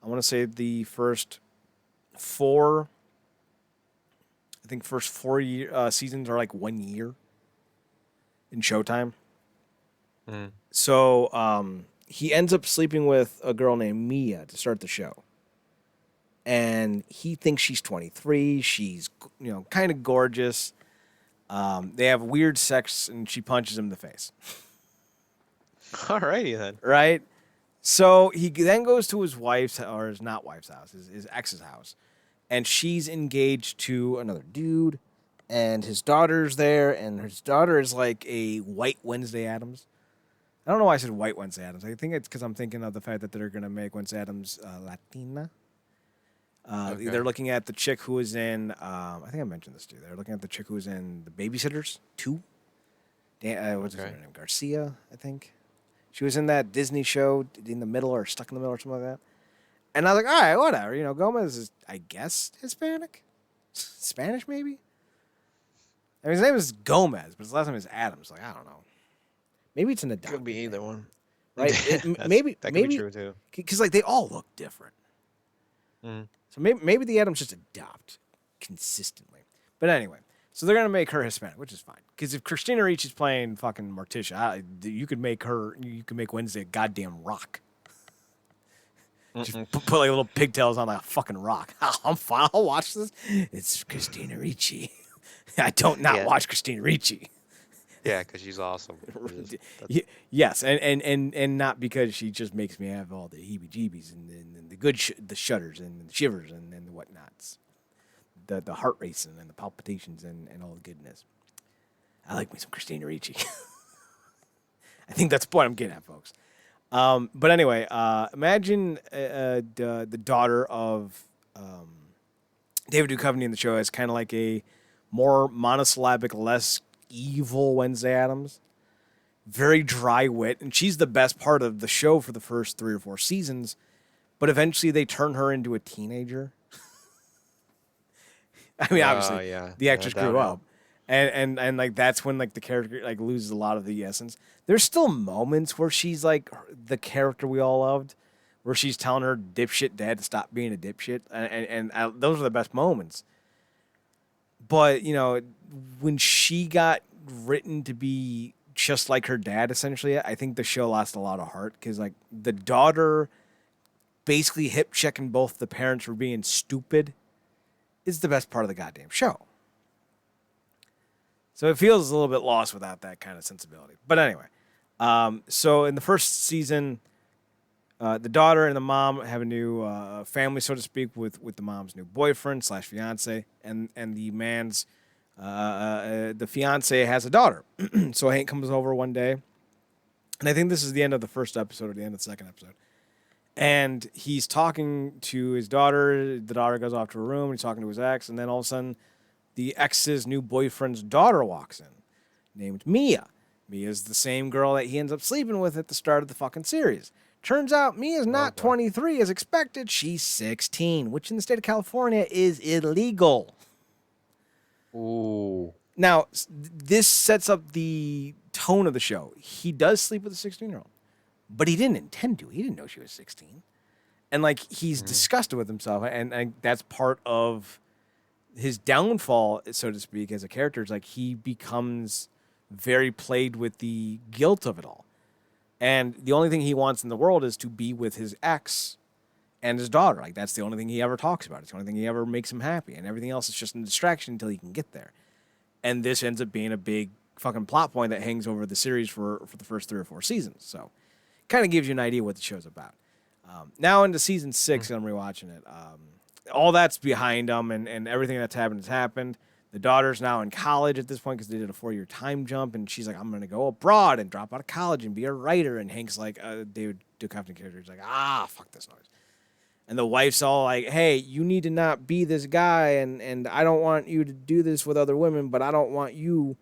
[SPEAKER 2] I want to say the first 4 seasons are like 1 year in Showtime. So he ends up sleeping with a girl named Mia to start the show. And he thinks she's 23. She's, kind of gorgeous. They have weird sex, and she punches him in the face.
[SPEAKER 1] Alrighty then.
[SPEAKER 2] Right? So he then goes to his wife's, or his not wife's house, his ex's house. And she's engaged to another dude. And his daughter's there. And his daughter is like a white Wednesday Addams. I don't know why I said white Wednesday Addams. I think it's because I'm thinking of the fact that they're going to make Wednesday Addams Latina. They're looking at the chick who was in, I think I mentioned this too. They're looking at the chick who was in The Babysitters 2. What's her name? Garcia, I think. She was in that Disney show, In the Middle or Stuck in the Middle or something like that. And I was like, all right, whatever. Gomez is, I guess, Hispanic? Spanish, maybe? I mean, his name is Gomez, but his last name is Adams. Like, I don't know. Maybe it's an adopted.
[SPEAKER 1] Could be either one.
[SPEAKER 2] Right?
[SPEAKER 1] Maybe that could be true too.
[SPEAKER 2] Because like they all look different. So maybe the Adams just adopt consistently. But anyway, so they're gonna make her Hispanic, which is fine. Because if Christina Ricci is playing fucking Morticia, you could make Wednesday a goddamn rock. Just
[SPEAKER 1] Mm-mm.
[SPEAKER 2] put like little pigtails on like a fucking rock. I'm fine. I'll watch this. It's Christina Ricci. I don't not
[SPEAKER 1] Yeah,
[SPEAKER 2] watch Christina Ricci.
[SPEAKER 1] yeah, because she's awesome. That's
[SPEAKER 2] Yes, and not because she just makes me have all the heebie-jeebies and the good the shudders and the shivers and the whatnots, the heart racing and the palpitations and all the goodness. I like me some Christina Ricci. I think that's the point I'm getting at, folks. But anyway, imagine the daughter of David Duchovny in the show as kind of like a more monosyllabic, less evil Wednesday Addams. Very dry wit, and she's the best part of the show for the first 3 or 4 seasons. But eventually, they turn her into a teenager. I mean, obviously,
[SPEAKER 1] yeah,
[SPEAKER 2] the
[SPEAKER 1] yeah,
[SPEAKER 2] actress
[SPEAKER 1] that would
[SPEAKER 2] grew
[SPEAKER 1] help.
[SPEAKER 2] up, and like that's when like the character like loses a lot of the essence. There's still moments where she's like the character we all loved, where she's telling her dipshit dad to stop being a dipshit, and those are the best moments. But when she got written to be just like her dad, essentially, I think the show lost a lot of heart because like the daughter basically hip checking both the parents for being stupid is the best part of the goddamn show. So it feels a little bit lost without that kind of sensibility. But anyway, so in the first season, the daughter and the mom have a new family, so to speak, with the mom's new boyfriend / fiance, and the man's the fiance has a daughter. So Hank comes over one day, and I think this is the end of the first episode or the end of the second episode. And he's talking to his daughter. The daughter goes off to her room. He's talking to his ex, and then all of a sudden, the ex's new boyfriend's daughter walks in, named Mia. Mia's the same girl that he ends up sleeping with at the start of the fucking series. Turns out Mia's not 23 as expected. She's 16, which in the state of California is illegal.
[SPEAKER 1] Ooh.
[SPEAKER 2] Now, this sets up the tone of the show. He does sleep with a 16-year-old, but he didn't intend to. He didn't know she was 16. And, like, he's disgusted with himself, and that's part of his downfall, so to speak, as a character. Is like he becomes very plagued with the guilt of it all. And the only thing he wants in the world is to be with his ex and his daughter. Like, that's the only thing he ever talks about. It's the only thing he ever makes him happy. And everything else is just a distraction until he can get there. And this ends up being a big fucking plot point that hangs over the series for the first 3 or 4 seasons. So kind of gives you an idea what the show's about. Now into season 6, I'm rewatching it. All that's behind them, and everything that's happened has happened. The daughter's now in college at this point because they did a 4-year time jump, and she's like, I'm going to go abroad and drop out of college and be a writer. And Hank's like, David Duchovny character is like, fuck this noise. And the wife's all like, hey, you need to not be this guy, and I don't want you to do this with other women, but I don't want you.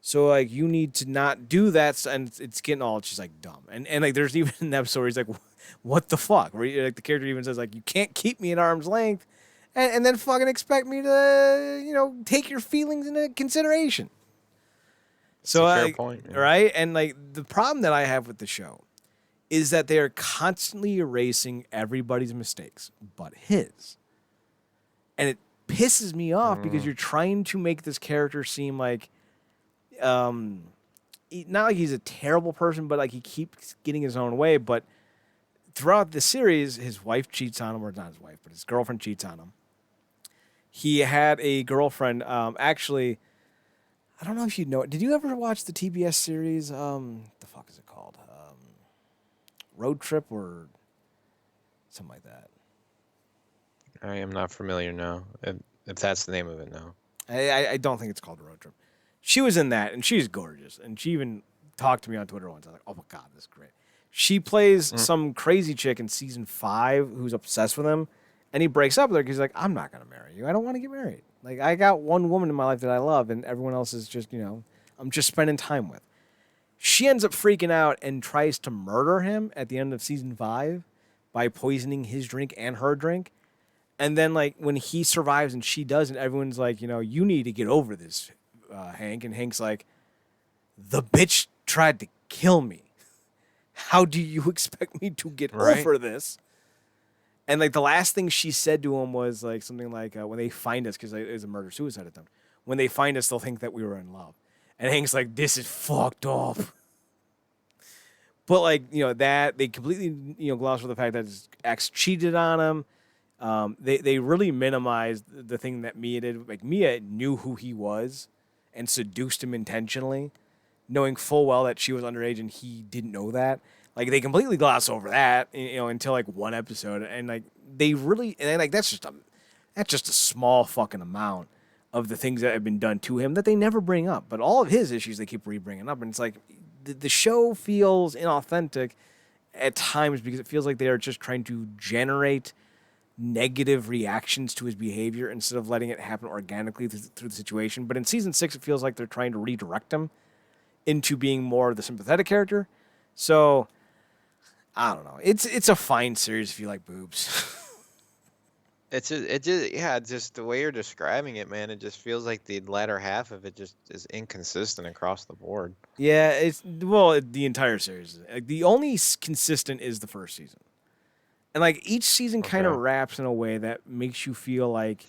[SPEAKER 2] So, like, you need to not do that. And it's getting all, she's like, dumb. And like, there's even an episode where he's like, what the fuck? Where like, the character even says, like, you can't keep me at arm's length and then fucking expect me to, take your feelings into consideration. So,
[SPEAKER 1] That's a fair point. Yeah.
[SPEAKER 2] right? And, like, the problem that I have with the show is that they are constantly erasing everybody's mistakes but his. And it pisses me off because you're trying to make this character seem like, not like he's a terrible person, but like he keeps getting his own way. But throughout the series, his wife cheats on him, or not his wife, but his girlfriend cheats on him. He had a girlfriend, actually, I don't know if you know it. Did you ever watch the TBS series? The fuck is it called? Road Trip or something like that.
[SPEAKER 1] I am not familiar, no. If that's the name of it, no.
[SPEAKER 2] I don't think it's called Road Trip. She was in that, and she's gorgeous. And she even talked to me on Twitter once. I was like, oh my God, this is great. She plays some crazy chick in season 5 who's obsessed with him. And he breaks up with her because he's like, I'm not going to marry you. I don't want to get married. Like, I got one woman in my life that I love, and everyone else is just, I'm just spending time with. She ends up freaking out and tries to murder him at the end of season 5 by poisoning his drink and her drink. And then, like, when he survives and she doesn't, everyone's like, you need to get over this, Hank. And Hank's like, the bitch tried to kill me. How do you expect me to get over this? And, like, the last thing she said to him was, like, something like, when they find us, because it was a murder-suicide attempt, when they find us, they'll think that we were in love. And Hank's like, this is fucked up. But that they completely gloss over the fact that his ex cheated on him. They really minimized the thing that Mia did. Like Mia knew who he was and seduced him intentionally, knowing full well that she was underage and he didn't know that. Like they completely gloss over that, until like one episode, and like they really and like that's just a small fucking amount of the things that have been done to him that they never bring up. But all of his issues they keep re-bringing up, and it's like the show feels inauthentic at times because it feels like they are just trying to generate negative reactions to his behavior instead of letting it happen organically through the situation. But in season 6, it feels like they're trying to redirect him into being more of the sympathetic character. So I don't know. It's a fine series if you like boobs.
[SPEAKER 1] Just the way you're describing it, man. It just feels like the latter half of it just is inconsistent across the board.
[SPEAKER 2] Yeah, the entire series. Like, the only consistent is the first season. And like each season kind of wraps in a way that makes you feel like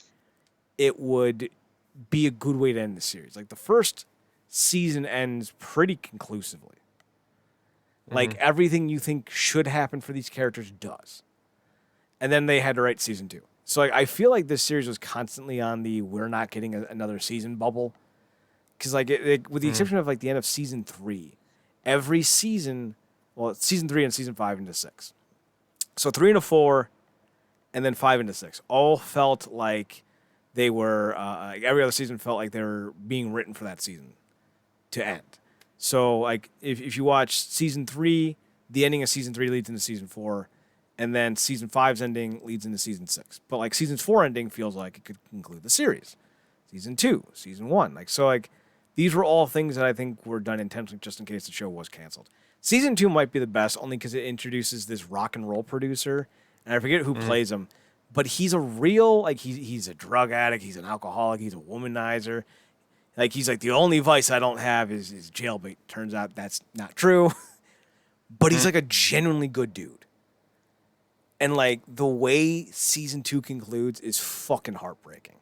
[SPEAKER 2] it would be a good way to end the series. Like the first season ends pretty conclusively. Like everything you think should happen for these characters does. And then they had to write season 2. So like I feel like this series was constantly on the we're not getting another season bubble. Because like with the exception of like the end of season 3, every season, well, season 3 and season 5 into 6. So 3 into 4, and then 5 into 6 all felt like they were. Every other season felt like they were being written for that season to end. So like if you watch season 3, the ending of season 3 leads into season 4, and then season 5's ending leads into season 6. But like season 4 ending feels like it could conclude the series. Season 2, season 1, these were all things that I think were done intentionally just in case the show was canceled. Season 2 might be the best only because it introduces this rock and roll producer, and I forget who plays him, but he's a real, he's a drug addict, he's an alcoholic, he's a womanizer. Like, he's like, the only vice I don't have is jailbait. Turns out that's not true. But he's like a genuinely good dude. And like, the way season 2 concludes is fucking heartbreaking.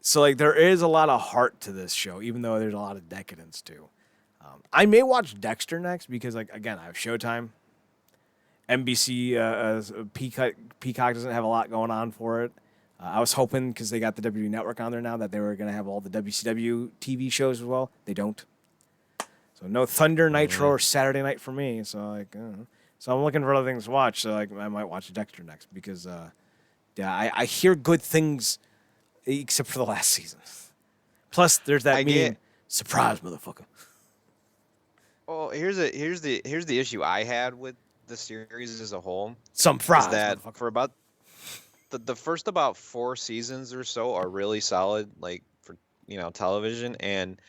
[SPEAKER 2] So like, there is a lot of heart to this show, even though there's a lot of decadence too. I may watch Dexter next because, like, again, I have Showtime. NBC, Peacock doesn't have a lot going on for it. I was hoping, because they got the WWE Network on there now, that they were going to have all the WCW TV shows as well. They don't. So no Thunder, Nitro, or Saturday Night for me. So so I'm looking for other things to watch. So like, I might watch Dexter next because, I hear good things, except for the last season. Plus, there's that meme, surprise, motherfucker.
[SPEAKER 1] Well, here's the issue I had with the series as a whole.
[SPEAKER 2] Some fries,
[SPEAKER 1] is that for about the first about 4 seasons or so are really solid, like for television, and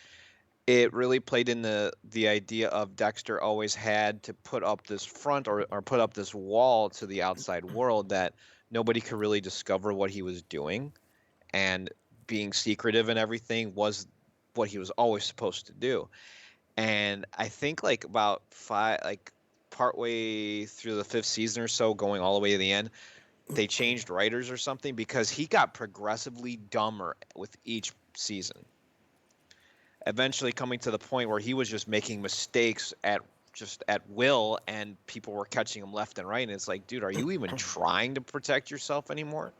[SPEAKER 1] it really played in the idea of Dexter always had to put up this front or put up this wall to the outside world that nobody could really discover what he was doing, and being secretive and everything was what he was always supposed to do. And I think like about partway through the 5th season or so, going all the way to the end, they changed writers or something because he got progressively dumber with each season. Eventually coming to the point where he was just making mistakes at will, and people were catching him left and right. And it's like, dude, are you even trying to protect yourself anymore?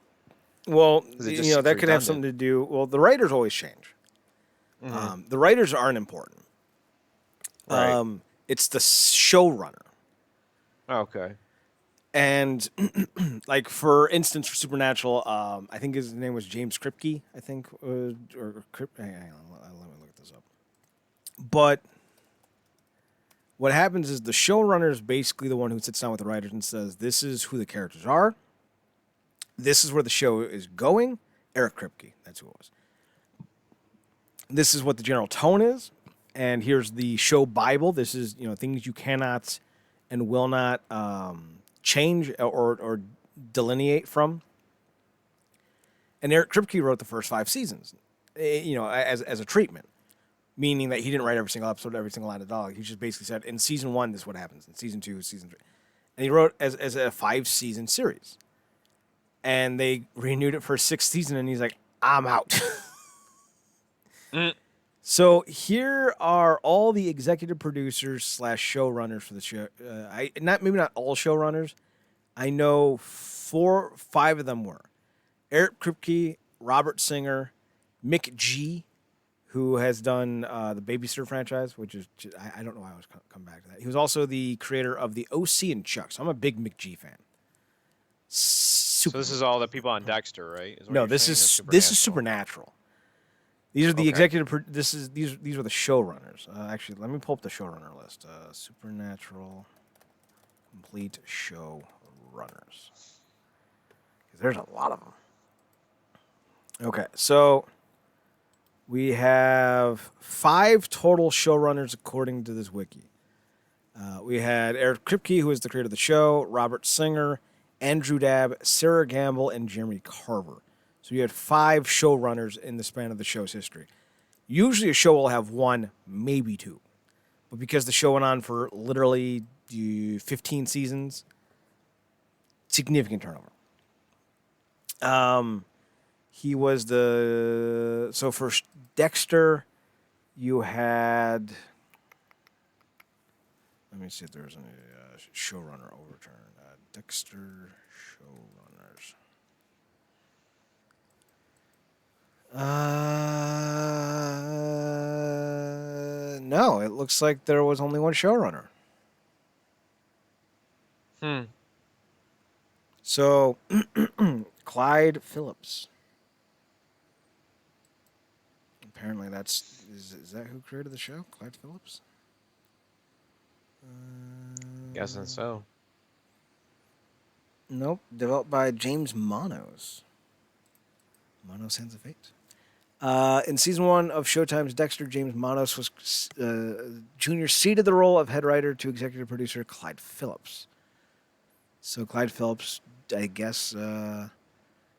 [SPEAKER 2] Well, that could have something to do. Well, the writers always change. The writers aren't important.
[SPEAKER 1] Right.
[SPEAKER 2] It's the showrunner.
[SPEAKER 1] Okay.
[SPEAKER 2] And like, for instance, for Supernatural, I think his name was James Kripke, I think, or hang on, let me look this up. But what happens is the showrunner is basically the one who sits down with the writers and says, this is who the characters are. This is where the show is going. Eric Kripke, that's who it was. This is what the general tone is. And here's the show Bible. This is, things you cannot and will not change or delineate from. And Eric Kripke wrote the first 5 seasons, as a treatment, meaning that he didn't write every single episode, every single line of dialogue. He just basically said, in season 1, this is what happens. In season 2, season 3. And he wrote as a 5-season series. And they renewed it for a 6th season, and he's like, I'm out. So here are all the executive producers slash showrunners for the show. Maybe not all showrunners. I know 5 of them were Eric Kripke, Robert Singer, Mick G, who has done the Babysitter franchise, which is I don't know why I was come back to that. He was also the creator of the OC and Chuck. So I'm a big Mick G fan.
[SPEAKER 1] So
[SPEAKER 2] Super.
[SPEAKER 1] this is all the people on Dexter, right? Is what
[SPEAKER 2] No,
[SPEAKER 1] you're
[SPEAKER 2] this
[SPEAKER 1] saying? Or
[SPEAKER 2] is Supernatural. These are the
[SPEAKER 1] Okay.
[SPEAKER 2] executive. These are the showrunners. Actually, let me pull up the showrunner list. Supernatural complete showrunners. Because there's a lot of them. Okay, so we have 5 total showrunners according to this wiki. We had Eric Kripke, who is the creator of the show, Robert Singer, Andrew Dabb, Sarah Gamble, and Jeremy Carver. So you had 5 showrunners in the span of the show's history. Usually a show will have 1, maybe 2. But because the show went on for literally 15 seasons, significant turnover. He was so for Dexter, you had. Let me see if there's any showrunner overturn. Dexter showrunners. No, it looks like there was only 1 showrunner. So, Clyde Phillips. Apparently, is that who created the show? Clyde Phillips.
[SPEAKER 1] Guessing so.
[SPEAKER 2] Nope. Developed by James Manos. Manos Hands of Fate. In season 1 of Showtime's Dexter, James Manos was Jr. ceded the role of head writer to executive producer Clyde Phillips. So Clyde Phillips, I guess,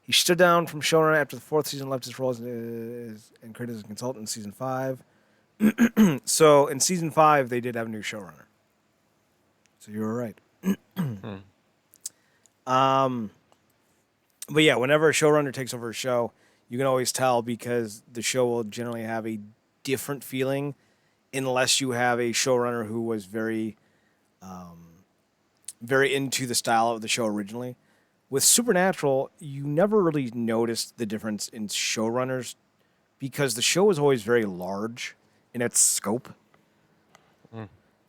[SPEAKER 2] he stood down from showrunner after the 4th season, left his role and created as a consultant in season 5. So in season 5, they did have a new showrunner. So you were right. But yeah, whenever a showrunner takes over a show, you can always tell because the show will generally have a different feeling unless you have a showrunner who was very into the style of the show originally. With Supernatural, you never really noticed the difference in showrunners because the show was always very large in its scope.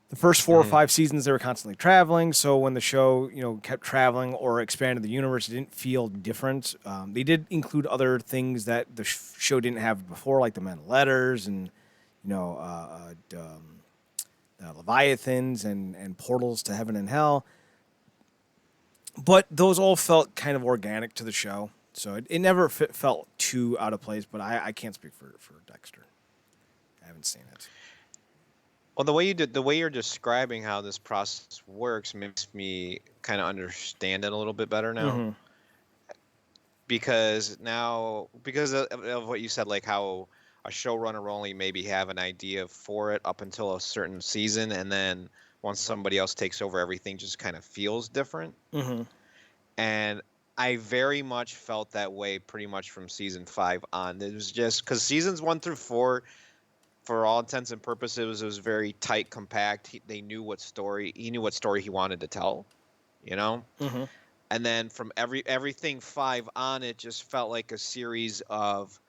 [SPEAKER 2] The first 4 or 5 seasons, they were constantly traveling. So when the show, kept traveling or expanded the universe, it didn't feel different. They did include other things that the show didn't have before, like the Men Letters and, Leviathans and portals to heaven and hell. But those all felt kind of organic to the show. So it never felt too out of place. But I can't speak for Dexter. I haven't seen it.
[SPEAKER 1] Well, the way you're describing how this process works makes me kind of understand it a little bit better now.
[SPEAKER 2] Mm-hmm.
[SPEAKER 1] Because of what you said, like how a showrunner will only maybe have an idea for it up until a certain season, and then once somebody else takes over, everything just kind of feels different.
[SPEAKER 2] Mm-hmm.
[SPEAKER 1] And I very much felt that way pretty much from season 5 on. It was just because seasons 1 through 4, for all intents and purposes, it was very tight, compact. He knew what story he wanted to tell,
[SPEAKER 2] Mm-hmm.
[SPEAKER 1] And then from everything 5 on, it just felt like a series of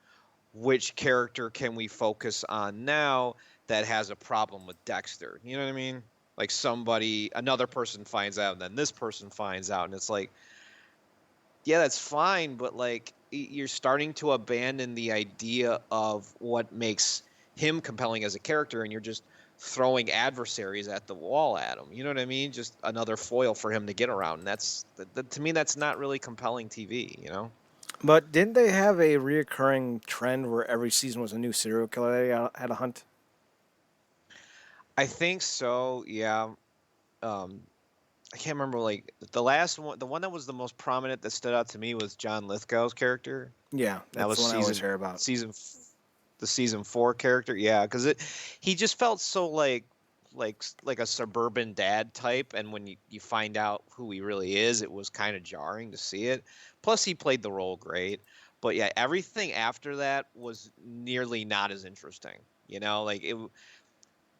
[SPEAKER 1] which character can we focus on now that has a problem with Dexter. You know what I mean? Like another person finds out, and then this person finds out, and it's like, yeah, that's fine, but like you're starting to abandon the idea of what makes him compelling as a character, and you're just throwing adversaries at the wall at him. You know what I mean? Just another foil for him to get around. And to me, that's not really compelling TV.
[SPEAKER 2] But didn't they have a reoccurring trend where every season was a new serial killer they had to hunt?
[SPEAKER 1] I think so. Yeah. I can't remember, like the last one, the one that was the most prominent that stood out to me was John Lithgow's character.
[SPEAKER 2] Yeah,
[SPEAKER 1] That was
[SPEAKER 2] the one I always hear about.
[SPEAKER 1] the season 4 character. Yeah, because he just felt so like a suburban dad type, and when you find out who he really is, it was kind of jarring to see it. Plus, he played the role great. But yeah, everything after that was nearly not as interesting. Like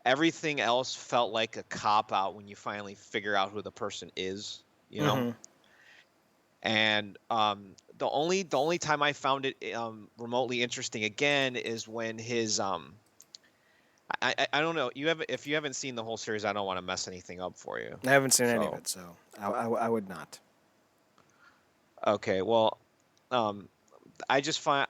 [SPEAKER 1] everything else felt like a cop out when you finally figure out who the person is.
[SPEAKER 2] Mm-hmm.
[SPEAKER 1] And the only time I found it remotely interesting again is when his I don't know, if you haven't seen the whole series, I don't want to mess anything up for you.
[SPEAKER 2] I haven't seen any of
[SPEAKER 1] So
[SPEAKER 2] it, so I would not.
[SPEAKER 1] okay, well, um, I just find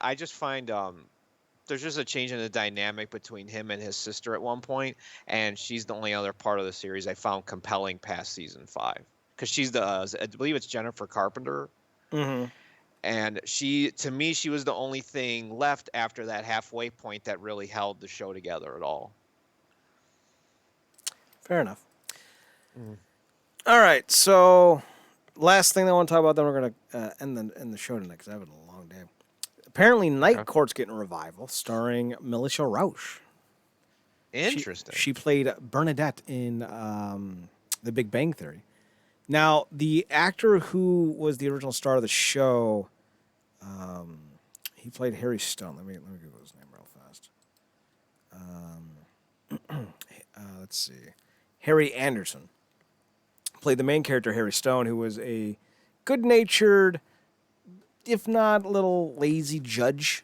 [SPEAKER 1] there's just a change in the dynamic between him and his sister at one point, and she's the only other part of the series I found compelling past season 5 because she's I believe it's Jennifer Carpenter,
[SPEAKER 2] Mm-hmm.
[SPEAKER 1] and to me she was the only thing left after that halfway point that really held the show together at all.
[SPEAKER 2] Fair enough.
[SPEAKER 1] Mm.
[SPEAKER 2] All right, so last thing I want to talk about, then we're gonna end the show tonight because I have a long day. Apparently,
[SPEAKER 1] Okay.
[SPEAKER 2] NerdCorp's getting a revival, starring Melissa Rauch.
[SPEAKER 1] Interesting.
[SPEAKER 2] She played Bernadette in The Big Bang Theory. Now, the actor who was the original star of the show, he played Harry Stone. Let me Google his name real fast. Let's see. Harry Anderson played the main character, Harry Stone, who was a good-natured, if not a little lazy judge.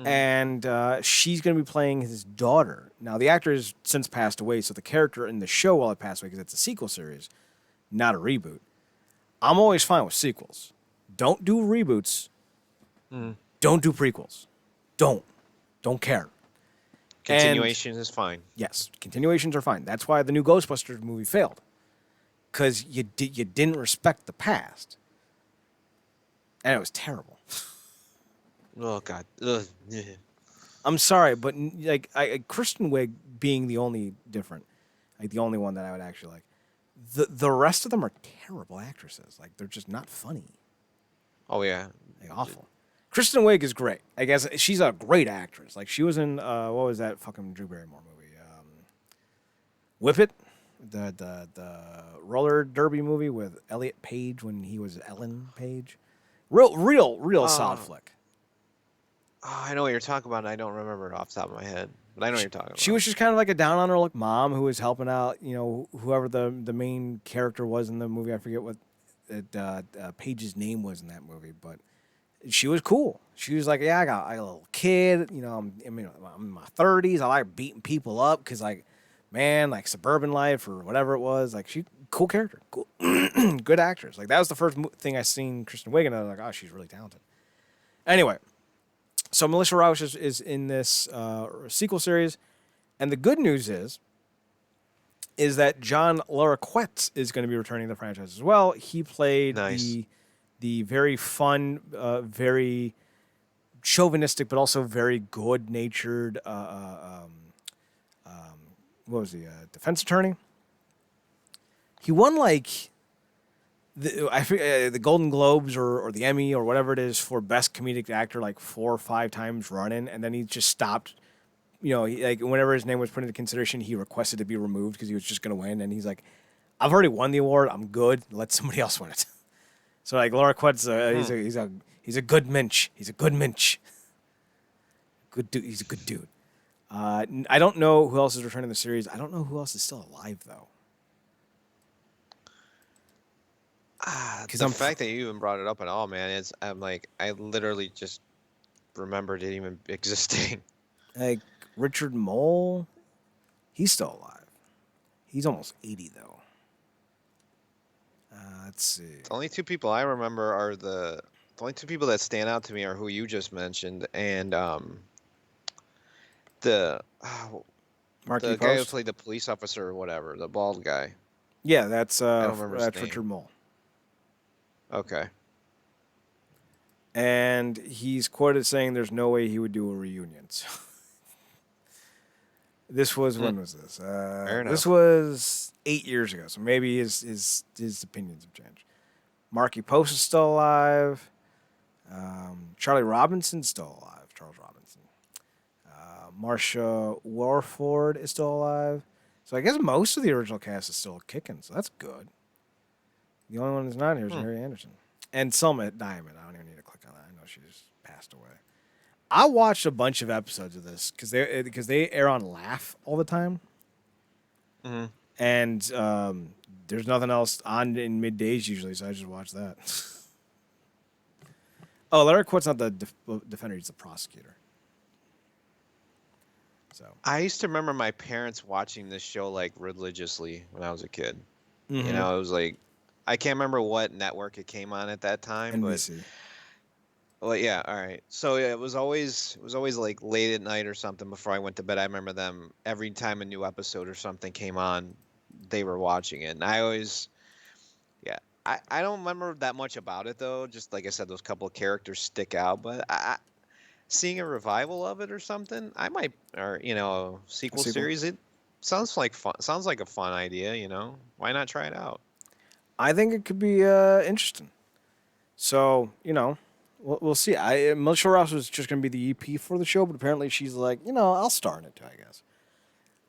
[SPEAKER 2] And she's going to be playing his daughter. Now, the actor has since passed away, so the character in the show will have passed away because it's a sequel series, not a reboot. I'm always fine with sequels. Don't do reboots. Don't do prequels. Don't care.
[SPEAKER 1] Continuation is fine.
[SPEAKER 2] Yes, continuations are fine. That's why the new Ghostbusters movie failed, because you didn't respect the past, and it was terrible.
[SPEAKER 1] Oh God. Ugh.
[SPEAKER 2] I'm sorry, but like Kristen Wiig being the only different, like the only one that I would actually like. The rest of them are terrible actresses. Like they're just not funny.
[SPEAKER 1] Oh yeah.
[SPEAKER 2] Like awful. Kristen Wiig is great. I guess she's a great actress. Like she was in what was that fucking Drew Barrymore movie? Whip It, the roller derby movie with Elliot Page when he was Ellen Page. Real solid flick.
[SPEAKER 1] Oh, I know what you're talking about, and I don't remember it off the top of my head. But I know what you're talking about.
[SPEAKER 2] She was just kind of like a down on her luck mom who was helping out, whoever the main character was in the movie. I forget what Paige's name was in that movie, but she was cool. She was like, yeah, I got a little kid. I'm in my 30s. I like beating people up because, like, man, like suburban life or whatever it was. Like, cool character, cool, good actress. Like that was the first thing I seen Kristen Wiig, and I was like, oh, she's really talented. Anyway. So Melissa Rauch is in this sequel series, and the good news is that John Larroquette is going to be returning to the franchise as well. He played
[SPEAKER 1] Nice.
[SPEAKER 2] the very fun, very chauvinistic, but also very good-natured. What was he? Defense attorney. He won like the Golden Globes or the Emmy or whatever it is for best comedic actor like 4 or 5 times running, and then he just stopped. Like whenever his name was put into consideration, he requested to be removed because he was just going to win, and he's like, "I've already won the award. I'm good. Let somebody else win it." So like Laura Quet's he's a good minch. He's a good minch. Good dude. He's a good dude. I don't know who else is returning the series. I don't know who else is still alive though.
[SPEAKER 1] The fact that you even brought it up at all, man, I'm like, I literally just remembered it even existing.
[SPEAKER 2] Like Richard Mole, he's still alive. He's almost 80 though. Let's see.
[SPEAKER 1] The only two people I remember are the only two people that stand out to me are who you just mentioned, and the
[SPEAKER 2] Marky
[SPEAKER 1] the guy who
[SPEAKER 2] Post?
[SPEAKER 1] played the police officer or whatever, the bald guy.
[SPEAKER 2] Yeah, that's
[SPEAKER 1] I don't remember his
[SPEAKER 2] that's
[SPEAKER 1] name.
[SPEAKER 2] Richard Mole.
[SPEAKER 1] Okay.
[SPEAKER 2] And he's quoted saying there's no way he would do a reunion. So this was, when was this?
[SPEAKER 1] Fair enough.
[SPEAKER 2] This was 8 years ago, so maybe his opinions have changed. Marky Post is still alive. Charlie Robinson's still alive. Charles Robinson. Marsha Warford is still alive. So I guess most of the original cast is still kicking, so that's good. The only one who's not here is Harry Anderson. And Selma Diamond. I don't even need to click on that. I know she's passed away. I watched a bunch of episodes of this because they air on Laugh all the time, and there's nothing else on in middays usually, so I just watch that. Oh, Larry Quit's not the defender; he's the prosecutor. So
[SPEAKER 1] I used to remember my parents watching this show like religiously when I was a kid.
[SPEAKER 2] mm-hmm.
[SPEAKER 1] You know, it was like I can't remember what network it came on at that time,
[SPEAKER 2] NBC.
[SPEAKER 1] but well, yeah, all right. So yeah, it was always like late at night or something before I went to bed. I remember them every time a new episode or something came on, they were watching it, and I always, yeah, I don't remember that much about it though. Just like I said, those couple of characters stick out, but seeing a revival of it or something, I might, or a sequel series. It sounds like fun. Sounds like a fun idea. Why not try it out?
[SPEAKER 2] I think it could be interesting. So we'll see. Melissa Ross was just going to be the EP for the show, but apparently she's like, I'll star in it too, I guess.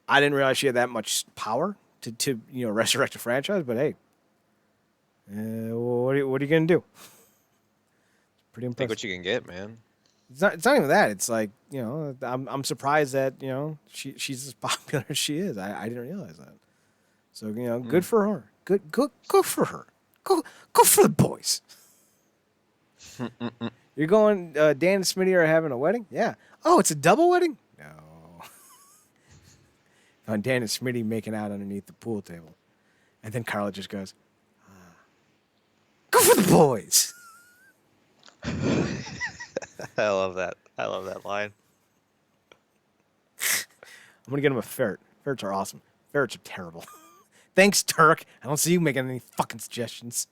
[SPEAKER 2] I didn't realize she had that much power to resurrect a franchise, but hey, what are you going to do? Pretty impressive.
[SPEAKER 1] Take what you can get, man.
[SPEAKER 2] It's not even that. It's like, I'm surprised that, she's as popular as she is. I didn't realize that. So, good for her. Good for her. Go for the boys. You're going, Dan and Smitty are having a wedding? Yeah. Oh, it's a double wedding? No. On Dan and Smitty making out underneath the pool table. And then Carla just goes, go for the boys.
[SPEAKER 1] I love that. I love that line.
[SPEAKER 2] I'm going to get him a ferret. Ferrets are awesome. Ferrets are terrible. Thanks, Turk. I don't see you making any fucking suggestions.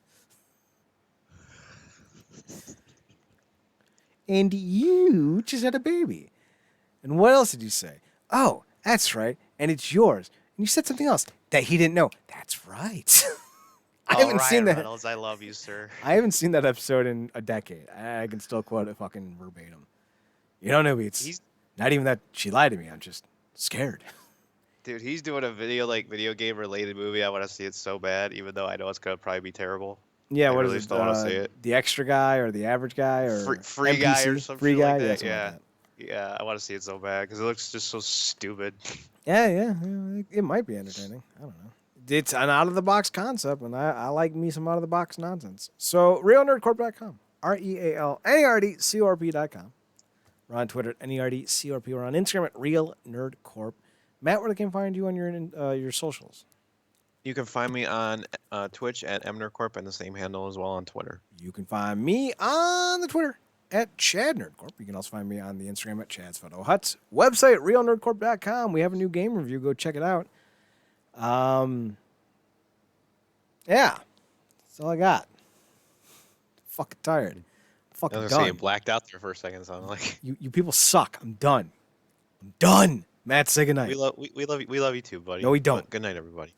[SPEAKER 2] And you just had a baby. And what else did you say? Oh, that's right. And it's yours. And you said something else that he didn't know. That's right. I haven't seen that.
[SPEAKER 1] Reynolds, I love you, sir.
[SPEAKER 2] I haven't seen that episode in a decade. I can still quote it fucking verbatim. You don't know me. It's not even that she lied to me. I'm just scared.
[SPEAKER 1] Dude, he's doing a video game related movie. I want to see it so bad, even though I know it's gonna probably be terrible.
[SPEAKER 2] Yeah,
[SPEAKER 1] I
[SPEAKER 2] what
[SPEAKER 1] really
[SPEAKER 2] is it?
[SPEAKER 1] Still want to see it.
[SPEAKER 2] The extra guy or the average guy or
[SPEAKER 1] free
[SPEAKER 2] NPC?
[SPEAKER 1] guy or something
[SPEAKER 2] Free guy?
[SPEAKER 1] like that.
[SPEAKER 2] Yeah,
[SPEAKER 1] Yeah, I want to see it so bad because it looks just so stupid.
[SPEAKER 2] Yeah. It might be entertaining. I don't know. It's an out-of-the-box concept, and I like me some out-of-the-box nonsense. So, realnerdcorp.com. RealNerdCorp.com. We're on Twitter at NERDCorp. We're on Instagram at RealNerdCorp. Matt, where they can find you on your socials?
[SPEAKER 1] You can find me on Twitch at NerdCorp and the same handle as well on Twitter.
[SPEAKER 2] You can find me on the Twitter at ChadNerdCorp. You can also find me on the Instagram at Chad's Photo Huts. Website, RealNerdCorp.com. We have a new game review. Go check it out. Yeah. That's all I got. Fucking tired. Fucking
[SPEAKER 1] I was
[SPEAKER 2] done.
[SPEAKER 1] gonna say you blacked out there for a second, so I'm like,
[SPEAKER 2] you people suck. I'm done. Matt, say goodnight.
[SPEAKER 1] we love you too, buddy.
[SPEAKER 2] No, we don't.
[SPEAKER 1] Good night, everybody.